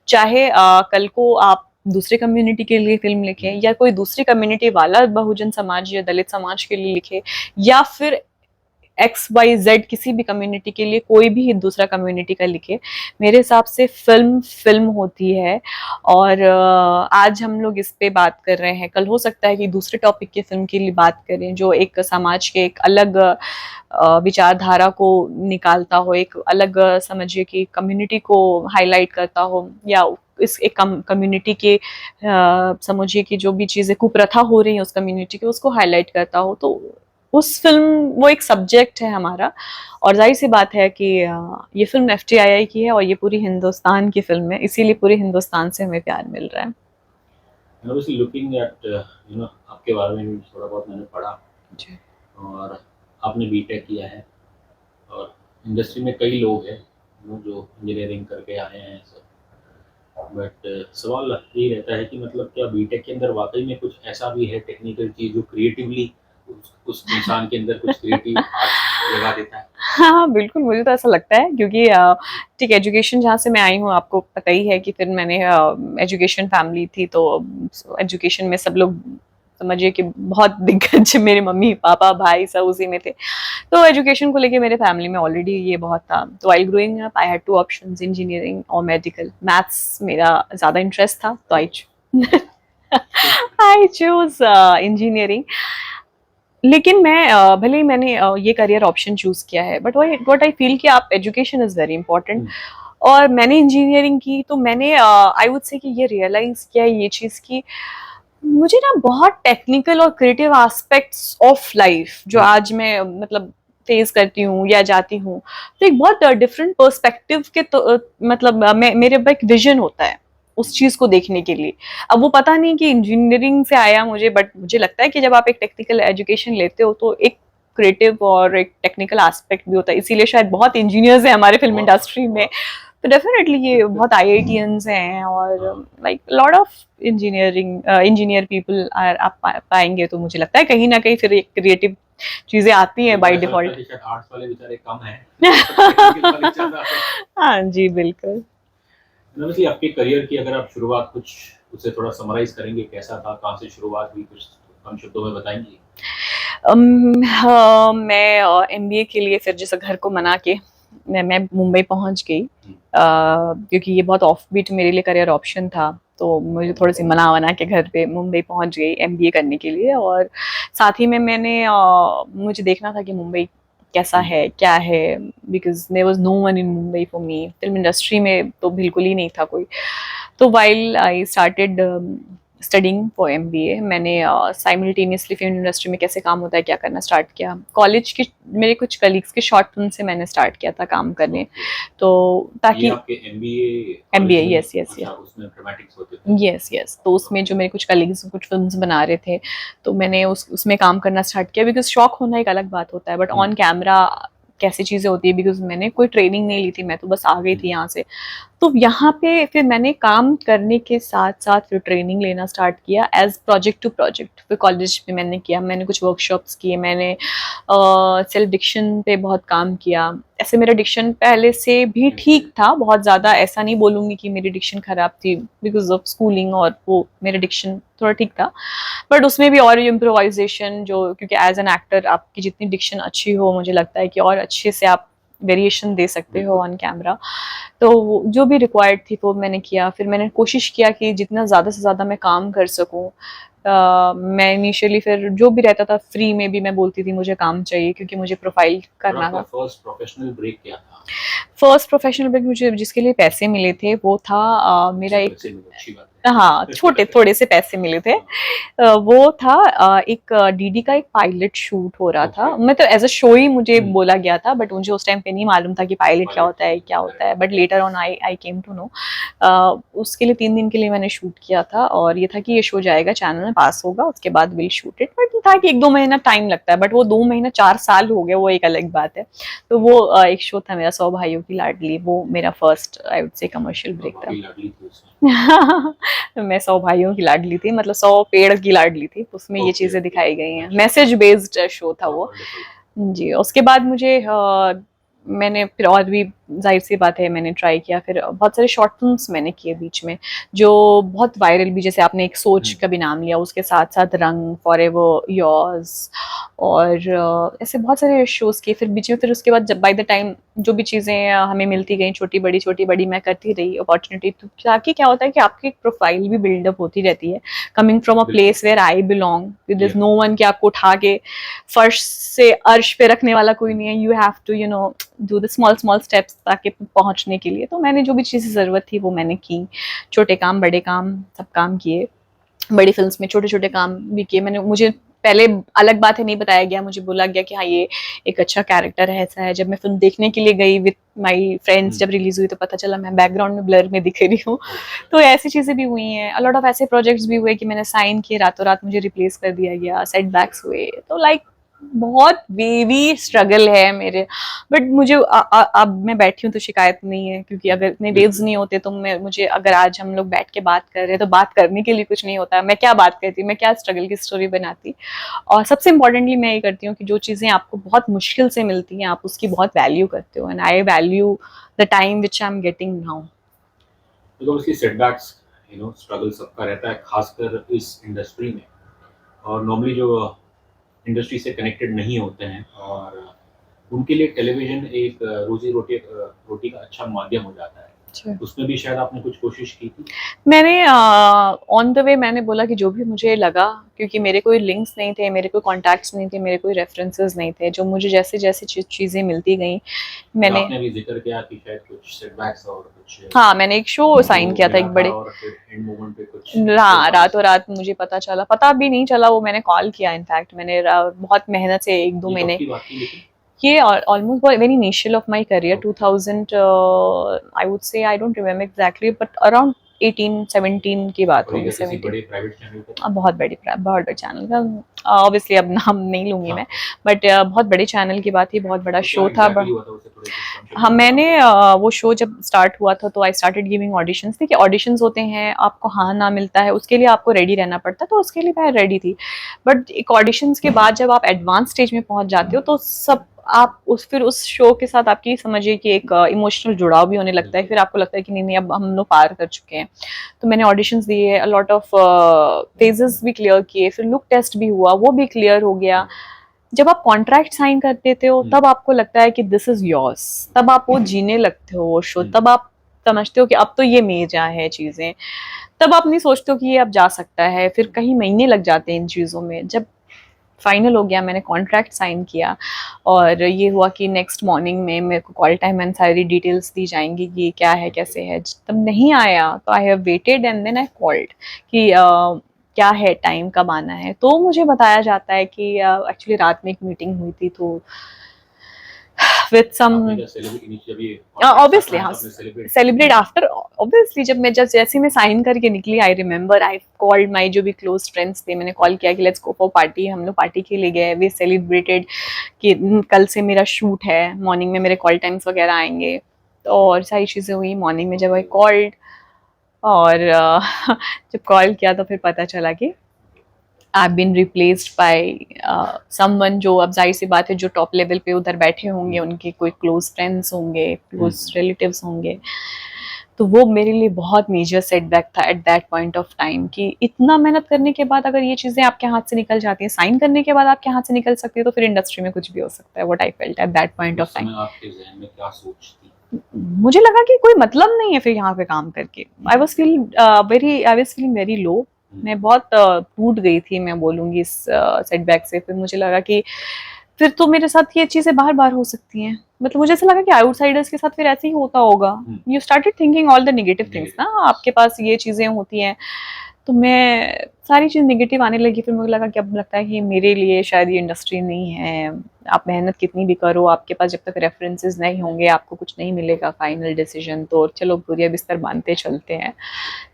चाहे कल को आप दूसरे कम्युनिटी के लिए फिल्म लिखें, या कोई दूसरी कम्युनिटी वाला बहुजन समाज या दलित समाज के लिए लिखे, या फिर XYZ किसी भी कम्युनिटी के लिए कोई भी दूसरा कम्युनिटी का लिखे, मेरे हिसाब से फिल्म फिल्म होती है। और आज हम लोग इस पे बात कर रहे हैं, कल हो सकता है कि दूसरे टॉपिक की फिल्म के लिए बात करें जो एक समाज के एक अलग विचारधारा को निकालता हो, एक अलग समझिए कि कम्युनिटी को हाईलाइट करता हो, या इस एक कम्युनिटी के समझिए कि जो भी चीज़ें कुप्रथा हो रही है उस कम्युनिटी के, उसको हाईलाइट करता हो। तो उस फिल्म, वो एक सब्जेक्ट है हमारा। और जाहिर सी बात है कि ये फिल्म FTII की है और ये पूरी हिंदुस्तान की फिल्म है, इसीलिए पूरे हिंदुस्तान से हमें प्यार मिल रहा है। obviously looking at आपके बारे में भी थोड़ा बहुत मैंने पढ़ा, जी। और आपने बीटेक किया है, और इंडस्ट्री में कई लोग हैं जो इंजीनियरिंग करके आए हैं सब, बट सवाल यही रहता है कि मतलब क्या बीटेक के अंदर वाकई में कुछ ऐसा भी है टेक्निकल चीज़ जो क्रिएटिवली उस इंसान के अंदर कुछ क्रिएटिव आर्ट जगा देता है? हाँ, बिल्कुल, मुझे तो ऐसा लगता है, क्योंकि ठीक एजुकेशन जहाँ से मैं आई हूँ आपको पता ही है कि फिर मैंने एजुकेशन फैमिली थी, तो एजुकेशन में सब लोग समझिए कि बहुत दिग्गज मेरे मम्मी पापा भाई सब उसी में थे। तो एजुकेशन को लेके मेरे फैमिली में ऑलरेडी ये बहुत था। तो while growing up I had two options, engineering और मेडिकल। मैथ्स मेरा ज़्यादा इंटरेस्ट था, तो आई चूज इंजीनियरिंग। लेकिन मैं भले ही मैंने ये करियर ऑप्शन चूज किया है, बट व्हाट आई फील कि आप एजुकेशन इज वेरी इंपॉर्टेंट। और मैंने इंजीनियरिंग की, तो मैंने आई वुड से कि ये रियलाइज किया ये चीज़ की मुझे ना बहुत टेक्निकल और क्रिएटिव एस्पेक्ट्स ऑफ लाइफ जो आज मैं मतलब फेस करती हूँ या जाती हूँ, तो एक बहुत डिफरेंट पर्सपेक्टिव के, तो मतलब मेरे पास एक विजन होता है उस चीज को देखने के लिए। अब वो पता नहीं कि इंजीनियरिंग से आया मुझे, बट मुझे लगता है कि जब आप एक टेक्निकल एजुकेशन लेते हो तो एक क्रिएटिव और एक टेक्निकल एस्पेक्ट भी होता है, इसीलिए शायद बहुत इंजीनियर्स हैं हमारे फिल्म इंडस्ट्री में। तो डेफिनेटली ये बहुत IITians हैं, और like lot of engineer people आप पाएंगे, तो मुझे लगता है कहीं ना कहीं फिर एक क्रिएटिव चीजें आती हैं बाय डिफॉल्ट। आर्ट्स वाले बेचारे कम हैं, टेक्निकल वाले ज़्यादा हैं। हाँ जी, बिल्कुल। वैसे आपके करियर की अगर आप शुरुआत कुछ उसे थोड़ा समराइज करेंगे, कैसा था, कहाँ से शुरुआत हुई, कुछ कम शब्दों में बताएंगी? हाँ, मैं MBA के लिए फिर जैसे घर को मना के मैं मुंबई पहुंच गई, क्योंकि ये बहुत ऑफ बीट मेरे लिए करियर ऑप्शन था। तो मुझे थोड़ी सी मना वना के घर पे मुंबई पहुंच गई MBA करने के लिए। और साथ ही में मैंने मुझे देखना था कि मुंबई कैसा है क्या है, because there was no one in Mumbai for me. Film industry में तो बिल्कुल ही नहीं था कोई। तो while I started studying for MBA, मैंने साइमल्टेनियसली फिल्म इंडस्ट्री में कैसे काम होता है क्या करना स्टार्ट किया। कॉलेज के मेरे कुछ कलीग्स के शॉर्ट फिल्म से मैंने स्टार्ट किया था काम करने। तो ताकि ये आपके MBA MBA, यस यस अच्छा, उसमें ड्रामेटिक्स होते थे? यस, तो उसमें जो मेरे कुछ कलीग्स कुछ फिल्म्स बना रहे थे, तो मैंने उसमें काम करना स्टार्ट किया। बिकॉज शौक होना एक अलग बात होता है, बट ऑन कैमरा कैसी चीज़ें होती है, बिकॉज मैंने कोई ट्रेनिंग नहीं ली थी, मैं तो बस आ गई थी यहाँ से। तो यहाँ पे फिर मैंने काम करने के साथ साथ फिर ट्रेनिंग लेना स्टार्ट किया एज प्रोजेक्ट टू प्रोजेक्ट। फिर कॉलेज में मैंने किया, मैंने कुछ वर्कशॉप्स किए, मैंने सेल्फ डिक्शन पे बहुत काम किया। ऐसे मेरा डिक्शन पहले से भी ठीक था, बहुत ज़्यादा ऐसा नहीं बोलूँगी कि मेरी डिक्शन ख़राब थी, बिकॉज ऑफ स्कूलिंग, और वो मेरा डिक्शन थोड़ा ठीक था, बट उसमें भी और इम्प्रोवाइजेशन जो, क्योंकि एज एन एक्टर आपकी जितनी डिक्शन अच्छी हो, मुझे लगता है कि और अच्छे से आप वेरिएशन दे सकते हो ऑन कैमरा। तो जो भी रिक्वायर्ड थी वो मैंने किया। फिर मैंने कोशिश किया कि जितना ज़्यादा से ज़्यादा मैं काम कर सकूँ। मैं इनिशियली फिर जो भी रहता था फ्री में भी मैं बोलती थी मुझे काम चाहिए, क्योंकि मुझे प्रोफाइल करना था। फर्स्ट प्रोफेशनल ब्रेक क्या था? फर्स्ट प्रोफेशनल ब्रेक मुझे जिसके लिए पैसे मिले थे वो था मेरा एक, अच्छी बात हाँ, छोटे थोड़े से पैसे मिले थे। वो था एक डीडी का एक पायलट शूट हो रहा था। मैं तो एज अ शो ही मुझे बोला गया था, बट मुझे उस टाइम पे नहीं मालूम था कि पायलट क्या होता है, but later on I came to know. उसके लिए 3 दिन के लिए मैंने शूट किया था, और ये था कि ये शो जाएगा चैनल में, पास होगा, उसके बाद विल शूट इट। बट था कि 1-2 महीना टाइम लगता है, बट वो 2 महीना 4 साल हो गए, वो एक अलग बात है। तो वो एक शो था मेरा, 100 भाइयों की लाडली, वो मेरा first I would say commercial break था। मैं 100 भाइयों की लाडली थी, मतलब 100 पेड़ की लाडली थी, उसमें ये चीजें दिखाई गई हैं। मैसेज बेस्ड शो था वो जी। उसके बाद मुझे मैंने फिर और भी, जाहिर सी बात है, मैंने ट्राई किया, फिर बहुत सारे शॉर्ट फिल्म्स मैंने किए बीच में जो बहुत वायरल भी, जैसे आपने एक सोच का भी नाम लिया, उसके साथ साथ रंग, फॉरएवर योर्स, और ऐसे बहुत सारे शोज़ किए फिर बीच में। फिर उसके बाद जब बाय द टाइम जो भी चीज़ें हमें मिलती गई, छोटी बड़ी मैं करती रही अपॉर्चुनिटी, तो ताकि क्या होता है कि आपकी एक प्रोफाइल भी बिल्डअप होती रहती है, coming from a place where I belong, there is no one कि आपको उठा के फर्श से अर्श पे रखने वाला कोई नहीं है। You have to do the small small steps ताकि पहुंचने के लिए। तो मैंने जो भी चीज़ें ज़रूरत थी वो मैंने की, छोटे काम बड़े काम सब काम किए, बड़ी फिल्म्स में छोटे छोटे काम भी किए मैंने। मुझे पहले अलग बात है नहीं बताया गया, मुझे बोला गया कि हाँ ये एक अच्छा कैरेक्टर है, ऐसा है। जब मैं फिल्म देखने के लिए गई विद माय फ्रेंड्स, जब रिलीज हुई तो पता चला मैं बैकग्राउंड में ब्लर में दिख रही हूँ। तो ऐसी चीज़ें भी हुई हैं। अलॉट ऑफ ऐसे प्रोजेक्ट्स भी हुए कि मैंने साइन किए, रातों रात मुझे रिप्लेस कर दिया गया, सेटबैक्स हुए। तो लाइक बहुत वेवी स्ट्रगल है मेरे, बट मुझे अब मैं बैठी हूँ तो शिकायत नहीं है, क्योंकि अगर इतने वेव्स नहीं होते तो मुझे अगर आज हम लोग बैठ के बात कर रहे हैं तो बात करने के लिए कुछ नहीं होता। मैं क्या बात करती, मैं क्या स्ट्रगल की स्टोरी बनाती। और सबसे इम्पोर्टेंटली मैं ये करती हूँ कि जो चीज़ें आपको बहुत मुश्किल से मिलती हैं आप उसकी बहुत वैल्यू करते हो, and I value the time which I am getting now. मतलब उसकी सेटबैक्स, स्ट्रगल सबका रहता है, खासकर इस इंडस्ट्री में। और नॉर्मली जो इंडस्ट्री से कनेक्टेड नहीं होते हैं, और उनके लिए टेलीविज़न एक रोटी का अच्छा माध्यम हो जाता है। उसमें भी शायद आपने कुछ कोशिश की थी? मैंने ऑन द वे मैंने बोला कि जो भी मुझे लगा, क्योंकि मेरे कोई लिंक्स नहीं थे, मेरे कोई कॉन्टैक्ट्स नहीं थे, मेरे कोई रेफरेंसेस नहीं थे, जो मुझे जैसे जैसे चीज़ें मिलती गई मैंने। आपने भी जिक्र किया कि शायद कुछ सेटबैक्स और कुछ, हाँ, मैंने एक शो साइन किया था एक बड़े, और फिर एंड मोमेंट पे कुछ, हाँ, रातों रात मुझे पता चला, पता भी नहीं चला, वो मैंने कॉल किया। इनफैक्ट मैंने बहुत मेहनत से 1-2 महीने, ये almost very initial of my career, 2000 I would से, I don't remember exactly, but around 18-17 की बात होगी, 17। बहुत बड़े चैनल का, ऑब्वियसली अब नाम नहीं लूंगी मैं, बट बहुत बड़े चैनल की बात थी, बहुत बड़ा शो था। हाँ, मैंने वो शो जब स्टार्ट हुआ था तो आई स्टार्टेड गिविंग ऑडिशंस। देखिए ऑडिशंस होते हैं, आपको हाँ ना मिलता है, उसके लिए आपको रेडी रहना पड़ता है, तो उसके लिए मैं रेडी थी। बट एक ऑडिशंस के बाद जब आप एडवांस स्टेज में पहुंच जाते हो तो सब आप फिर उस शो के साथ आपकी समझिए कि एक इमोशनल जुड़ाव भी होने लगता है। फिर आपको लगता है कि नहीं अब हम लोग पार कर चुके हैं। तो मैंने ऑडिशंस दिए, अलॉट ऑफ फेजेस भी क्लियर किए, फिर लुक टेस्ट भी हुआ, वो भी क्लियर हो गया। जब आप कॉन्ट्रैक्ट साइन कर देते हो तब आपको लगता है कि दिस इज योर्स, तब आप वो जीने लगते हो वो शो, तब आप समझते हो कि अब तो ये मेरा है चीजें, तब आप नहीं सोचते हो कि ये अब जा सकता है। फिर कई महीने लग जाते हैं इन चीज़ों में। जब फाइनल हो गया, मैंने कॉन्ट्रैक्ट साइन किया, और ये हुआ कि नेक्स्ट मॉर्निंग में मेरे को कॉल टाइम एंड सारी डिटेल्स दी जाएंगी कि क्या है कैसे है। तब नहीं आया तो I have waited and then I called कि क्या है, टाइम कब आना है। तो मुझे बताया जाता है कि एक्चुअली रात में एक मीटिंग हुई थी, तो विद सम ऑब्वियसली, हाँ, सेलिब्रेट आफ्टर, ऑब्वियसली जब मैं जैसे मैं साइन करके निकली, I remember I called my जो भी क्लोज फ्रेंड्स थे, मैंने कॉल किया कि लेट्स गो फॉर पार्टी। हम लोग पार्टी के लिए गए, वी सेलिब्रेटेड कि कल से मेरा शूट है, मॉर्निंग में मेरे कॉल टाइम्स वगैरह आएंगे। तो और सारी चीज़ें हुई मॉर्निंग में जब आई कॉल्ड, और जब कॉल किया तो फिर पता चला कि I've been replaced by someone जो अब जाहिर सी बात है जो टॉप लेवल पे उधर बैठे होंगे उनके कोई क्लोज फ्रेंड्स होंगे, क्लोज रिलेटिव्स होंगे, तो वो मेरे लिए बहुत मेजर सेटबैक था eight that point of time कि इतना मेहनत करने के बाद अगर ये चीज़ें आपके हाथ से निकल जाती हैं, साइन करने के बाद आपके हाथ से निकल सकती है, तो फिर इंडस्ट्री में कुछ भी हो सकता है। What I felt at that point of उस टाइम। समय आपके ज़हन में क्या सोच थी? मुझे लगा कि कोई मतलब नहीं है फिर यहाँ पे काम करके। I was feeling very low. मैं बहुत टूट गई थी, मैं बोलूँगी इस सेटबैक से। फिर मुझे लगा कि फिर तो मेरे साथ ये चीज़ें बार-बार हो सकती हैं। मतलब मुझे ऐसा लगा कि आउटसाइडर्स के साथ फिर ऐसे ही होता होगा। You started thinking all the negative things ना, आपके पास ये चीज़ें होती हैं। तो मैं सारी चीज़ नेगेटिव आने लगी। फिर मुझे लगा कि अब लगता है कि मेरे लिए शायद ये इंडस्ट्री नहीं है। आप मेहनत कितनी भी करो, आपके पास जब तक रेफरेंसेस नहीं होंगे, आपको कुछ नहीं मिलेगा फाइनल डिसीजन। तो चलो बोरिया बिस्तर बांधते चलते हैं।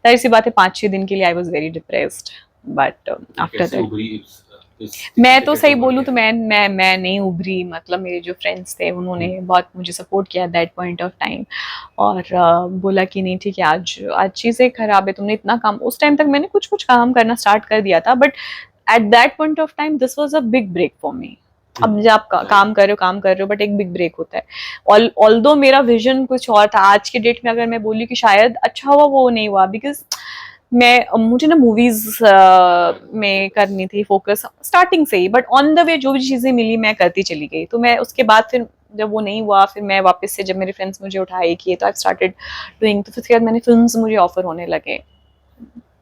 जाहिर सी बात है 5-6 दिन के लिए I was very depressed, but after कैसे दैट उभरी इस स्थिति मैं से, तो कैसे सही उभर बोलूँ के तो आई? मैं नहीं उभरी। मतलब मेरे जो फ्रेंड्स थे उन्होंने बहुत मुझे सपोर्ट किया दैट पॉइंट ऑफ टाइम, और बोला कि नहीं ठीक है, आज आज चीज़ें खराब है, तुमने इतना काम। उस टाइम तक मैंने कुछ कुछ काम करना स्टार्ट कर दिया था, but at that point of time this was a big break for me. अब जब आप काम कर रहे हो बट एक बिग ब्रेक होता है। ऑल्दो मेरा विजन कुछ और था। आज के डेट में अगर मैं बोली कि शायद अच्छा हुआ वो नहीं हुआ, बिकॉज मुझे ना मूवीज में करनी थी फोकस स्टार्टिंग से ही, बट ऑन द वे जो भी चीज़ें मिली मैं करती चली गई। तो मैं उसके बाद फिर जब वो नहीं हुआ, फिर मैं वापस से जब मेरे फ्रेंड्स मुझे उठाए किए तो आई स्टार्टेड डूइंग। तो फिर उसके बाद मैंने फिल्म्स मुझे ऑफर होने लगे,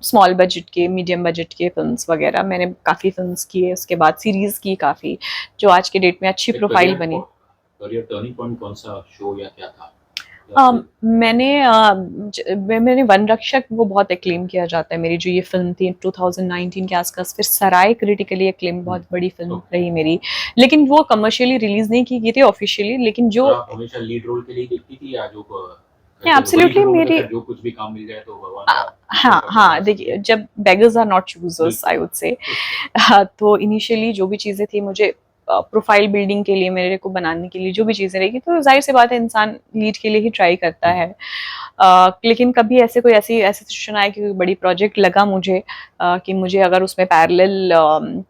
स्मॉल बजट के, मीडियम बजट के फिल्म्स वगैरह। मैंने काफ़ी फिल्म्स किए, उसके बाद सीरीज़ की काफ़ी, जो आज के डेट में अच्छी प्रोफाइल बनी। करियर टर्निंग पॉइंट कौन सा शो या क्या था? या फिर मैंने वन रक्षक वो बहुत एक्लेम किया जाता है, मेरी जो ये फिल्म थी 2019 के आसपास। फिर सराय क्रिटिकली एक्लेम बहुत बड़ी फिल्म रही मेरी, लेकिन वो कमर्शियली रिलीज नहीं की गई थी ऑफिशियली। लेकिन जो और आप हमेशा लीड रोल के लिए देखती थी या जो वही एब्सोल्युटली फिल्मों में मेरी था जो कुछ भी काम मिल जाए तो भगवान का ईश्वर हाँ का हाँ, प्रसाद देखिए समझे? जब बेगर्स आर नॉट चूजर्स आई बिल्कुल, वुड से, बिल्कुल। तो इनिशियली जो भी चीज़ें थी मुझे प्रोफाइल बिल्डिंग के लिए, मेरे को बनाने के लिए जो भी चीज़ें रहेगी, तो जाहिर सी बात है इंसान लीड के लिए ही ट्राई करता है। लेकिन कभी ऐसे कोई ऐसी सिचुएशन आया कि कोई बड़ी प्रोजेक्ट लगा मुझे, कि मुझे अगर उसमें पैरेलल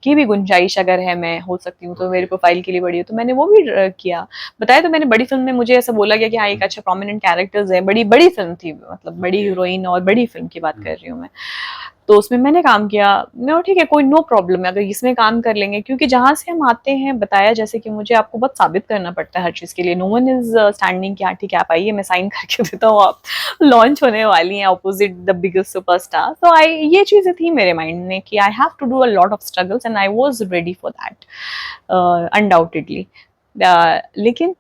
की भी गुंजाइश अगर है, मैं हो सकती हूँ, तो मेरी प्रोफाइल के लिए बड़ी है, तो मैंने वो भी किया। बताया तो मैंने, बड़ी फिल्म में मुझे ऐसा बोला गया कि हाँ एक अच्छा प्रोमिनेंट कैरेक्टर्स है, बड़ी बड़ी फिल्म थी, मतलब बड़ी हीरोइन और बड़ी फिल्म की बात कर रही हूँ मैं। तो उसमें मैंने काम किया। मैं ठीक है, कोई नो प्रॉब्लम है अगर इसमें काम कर लेंगे, क्योंकि जहाँ से हम आते हैं, बताया जैसे कि मुझे आपको बहुत साबित करना पड़ता है हर चीज़ के लिए। नो वन इज स्टैंडिंग कि हाँ ठीक है आप आइए मैं साइन करके देता हूँ, आप लॉन्च होने वाली हैं ऑपोजिट द बिगेस्ट सुपरस्टार। तो आई ये चीज़ें थी मेरे माइंड में कि I have to do a lot of struggles and I was ready for that undoubtedly. लेकिन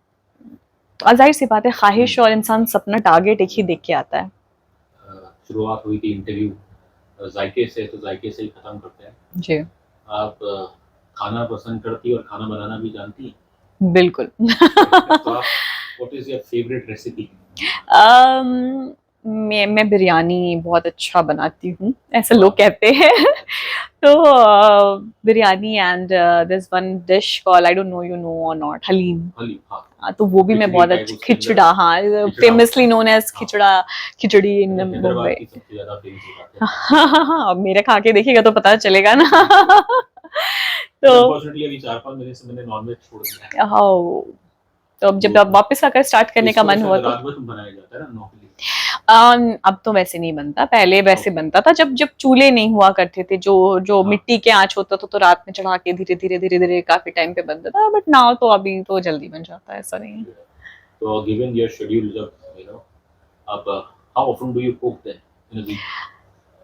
जाहिर सी बात है, ख्वाहिश और इंसान सपना टारगेट एक ही देख के आता है। शुरुआत हुई थी इंटरव्यू जायके से, तो जायके से ही खत्म करते हैं। जी आप खाना पसंद करती और खाना बनाना भी जानती? बिल्कुल। तो आप what is your favourite recipe? मैं बिरयानी बहुत अच्छा बनाती हूँ, ऐसा वाह! लोग कहते हैं। तो biryani and this one dish call, I don't know you know और नॉट, हलीम। हलीम, हाँ। तो वो भी मैं खिचड़ी बहुत टाइप अच्छा, उसके अंदर खिचड़ा, हाँ, खिचड़ा फेमसली होता है। नोन एज हाँ, खिचड़ी इन कहते हैं मुंबई। हैदराबाद की सबसे ज़्यादा फेमस बताते हैं। हाँ, अब मेरे खा के देखिएगा तो पता चलेगा ना। बट तो अनफॉर्चुनेटली अभी 4-5 महीने से मैंने नॉन-वेज छोड़ दिया है। हाँ, तो अब जब तो आप वापस अगर स्टार्ट करने का इसको तो मन हुआ शायद तो रात भर बनाया जाता है ना नॉर्मली? अब तो वैसे नहीं बनता, पहले वैसे ओके, बनता था जब जब चूल्हे नहीं हुआ करते थे, जो जो हाँ। मिट्टी के आंच होता था, तो रात में चढ़ा के धीरे धीरे काफी टाइम पे बनता था। बट नाउ तो अभी तो जल्दी बन जाता है, ऐसा नहीं है। तो गिवन योर शेड्यूल जब आप how often do you cook then in a week?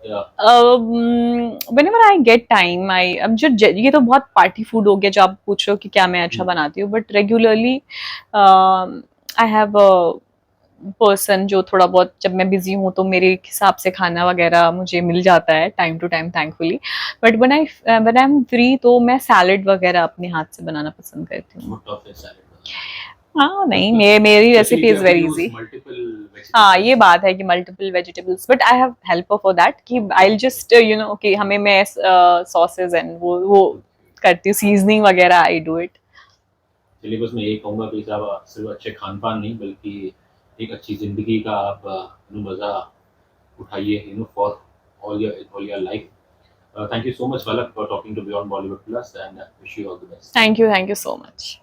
या whenever I get time, I अब ये तो बहुत पार्टी फूड हो गया जो आप पूछ रहे हो कि क्या मैं अच्छा बनाती हूँ, but regularly I have person जो थोड़ा बहुत, जब मैं बिजी हूँ तो मेरे हिसाब से खाना वगैरह मुझे मिल जाता है time to time, thankfully. But when I am free तो मैं सैलेड वगैरह अपने हाथ से बनाना पसंद करती हूँ। व्हाट टफ है सैलेड बनाना? हाँ नहीं, बिकॉज़ मेरी specially recipe if you is have to very use easy. Multiple हाँ ये वेजिटेबल्स। बात है कि multiple vegetables, but I have helper for that कि आई जस्ट यू नो कि हमें मैं सॉसेज एंड वो करती हूँ, सीजनिंग वगैरह आई डू इट। चलिए बस मैं यही कहूँगा कि साहब सिर्फ अच्छे खान-पान नहीं बल्कि एक अच्छी ज़िंदगी का आप मज़ा उठाइए for all your life. Thank you so much, Valak, for talking to Beyond Bollywood Plus, and wish you all the best. Thank you so much.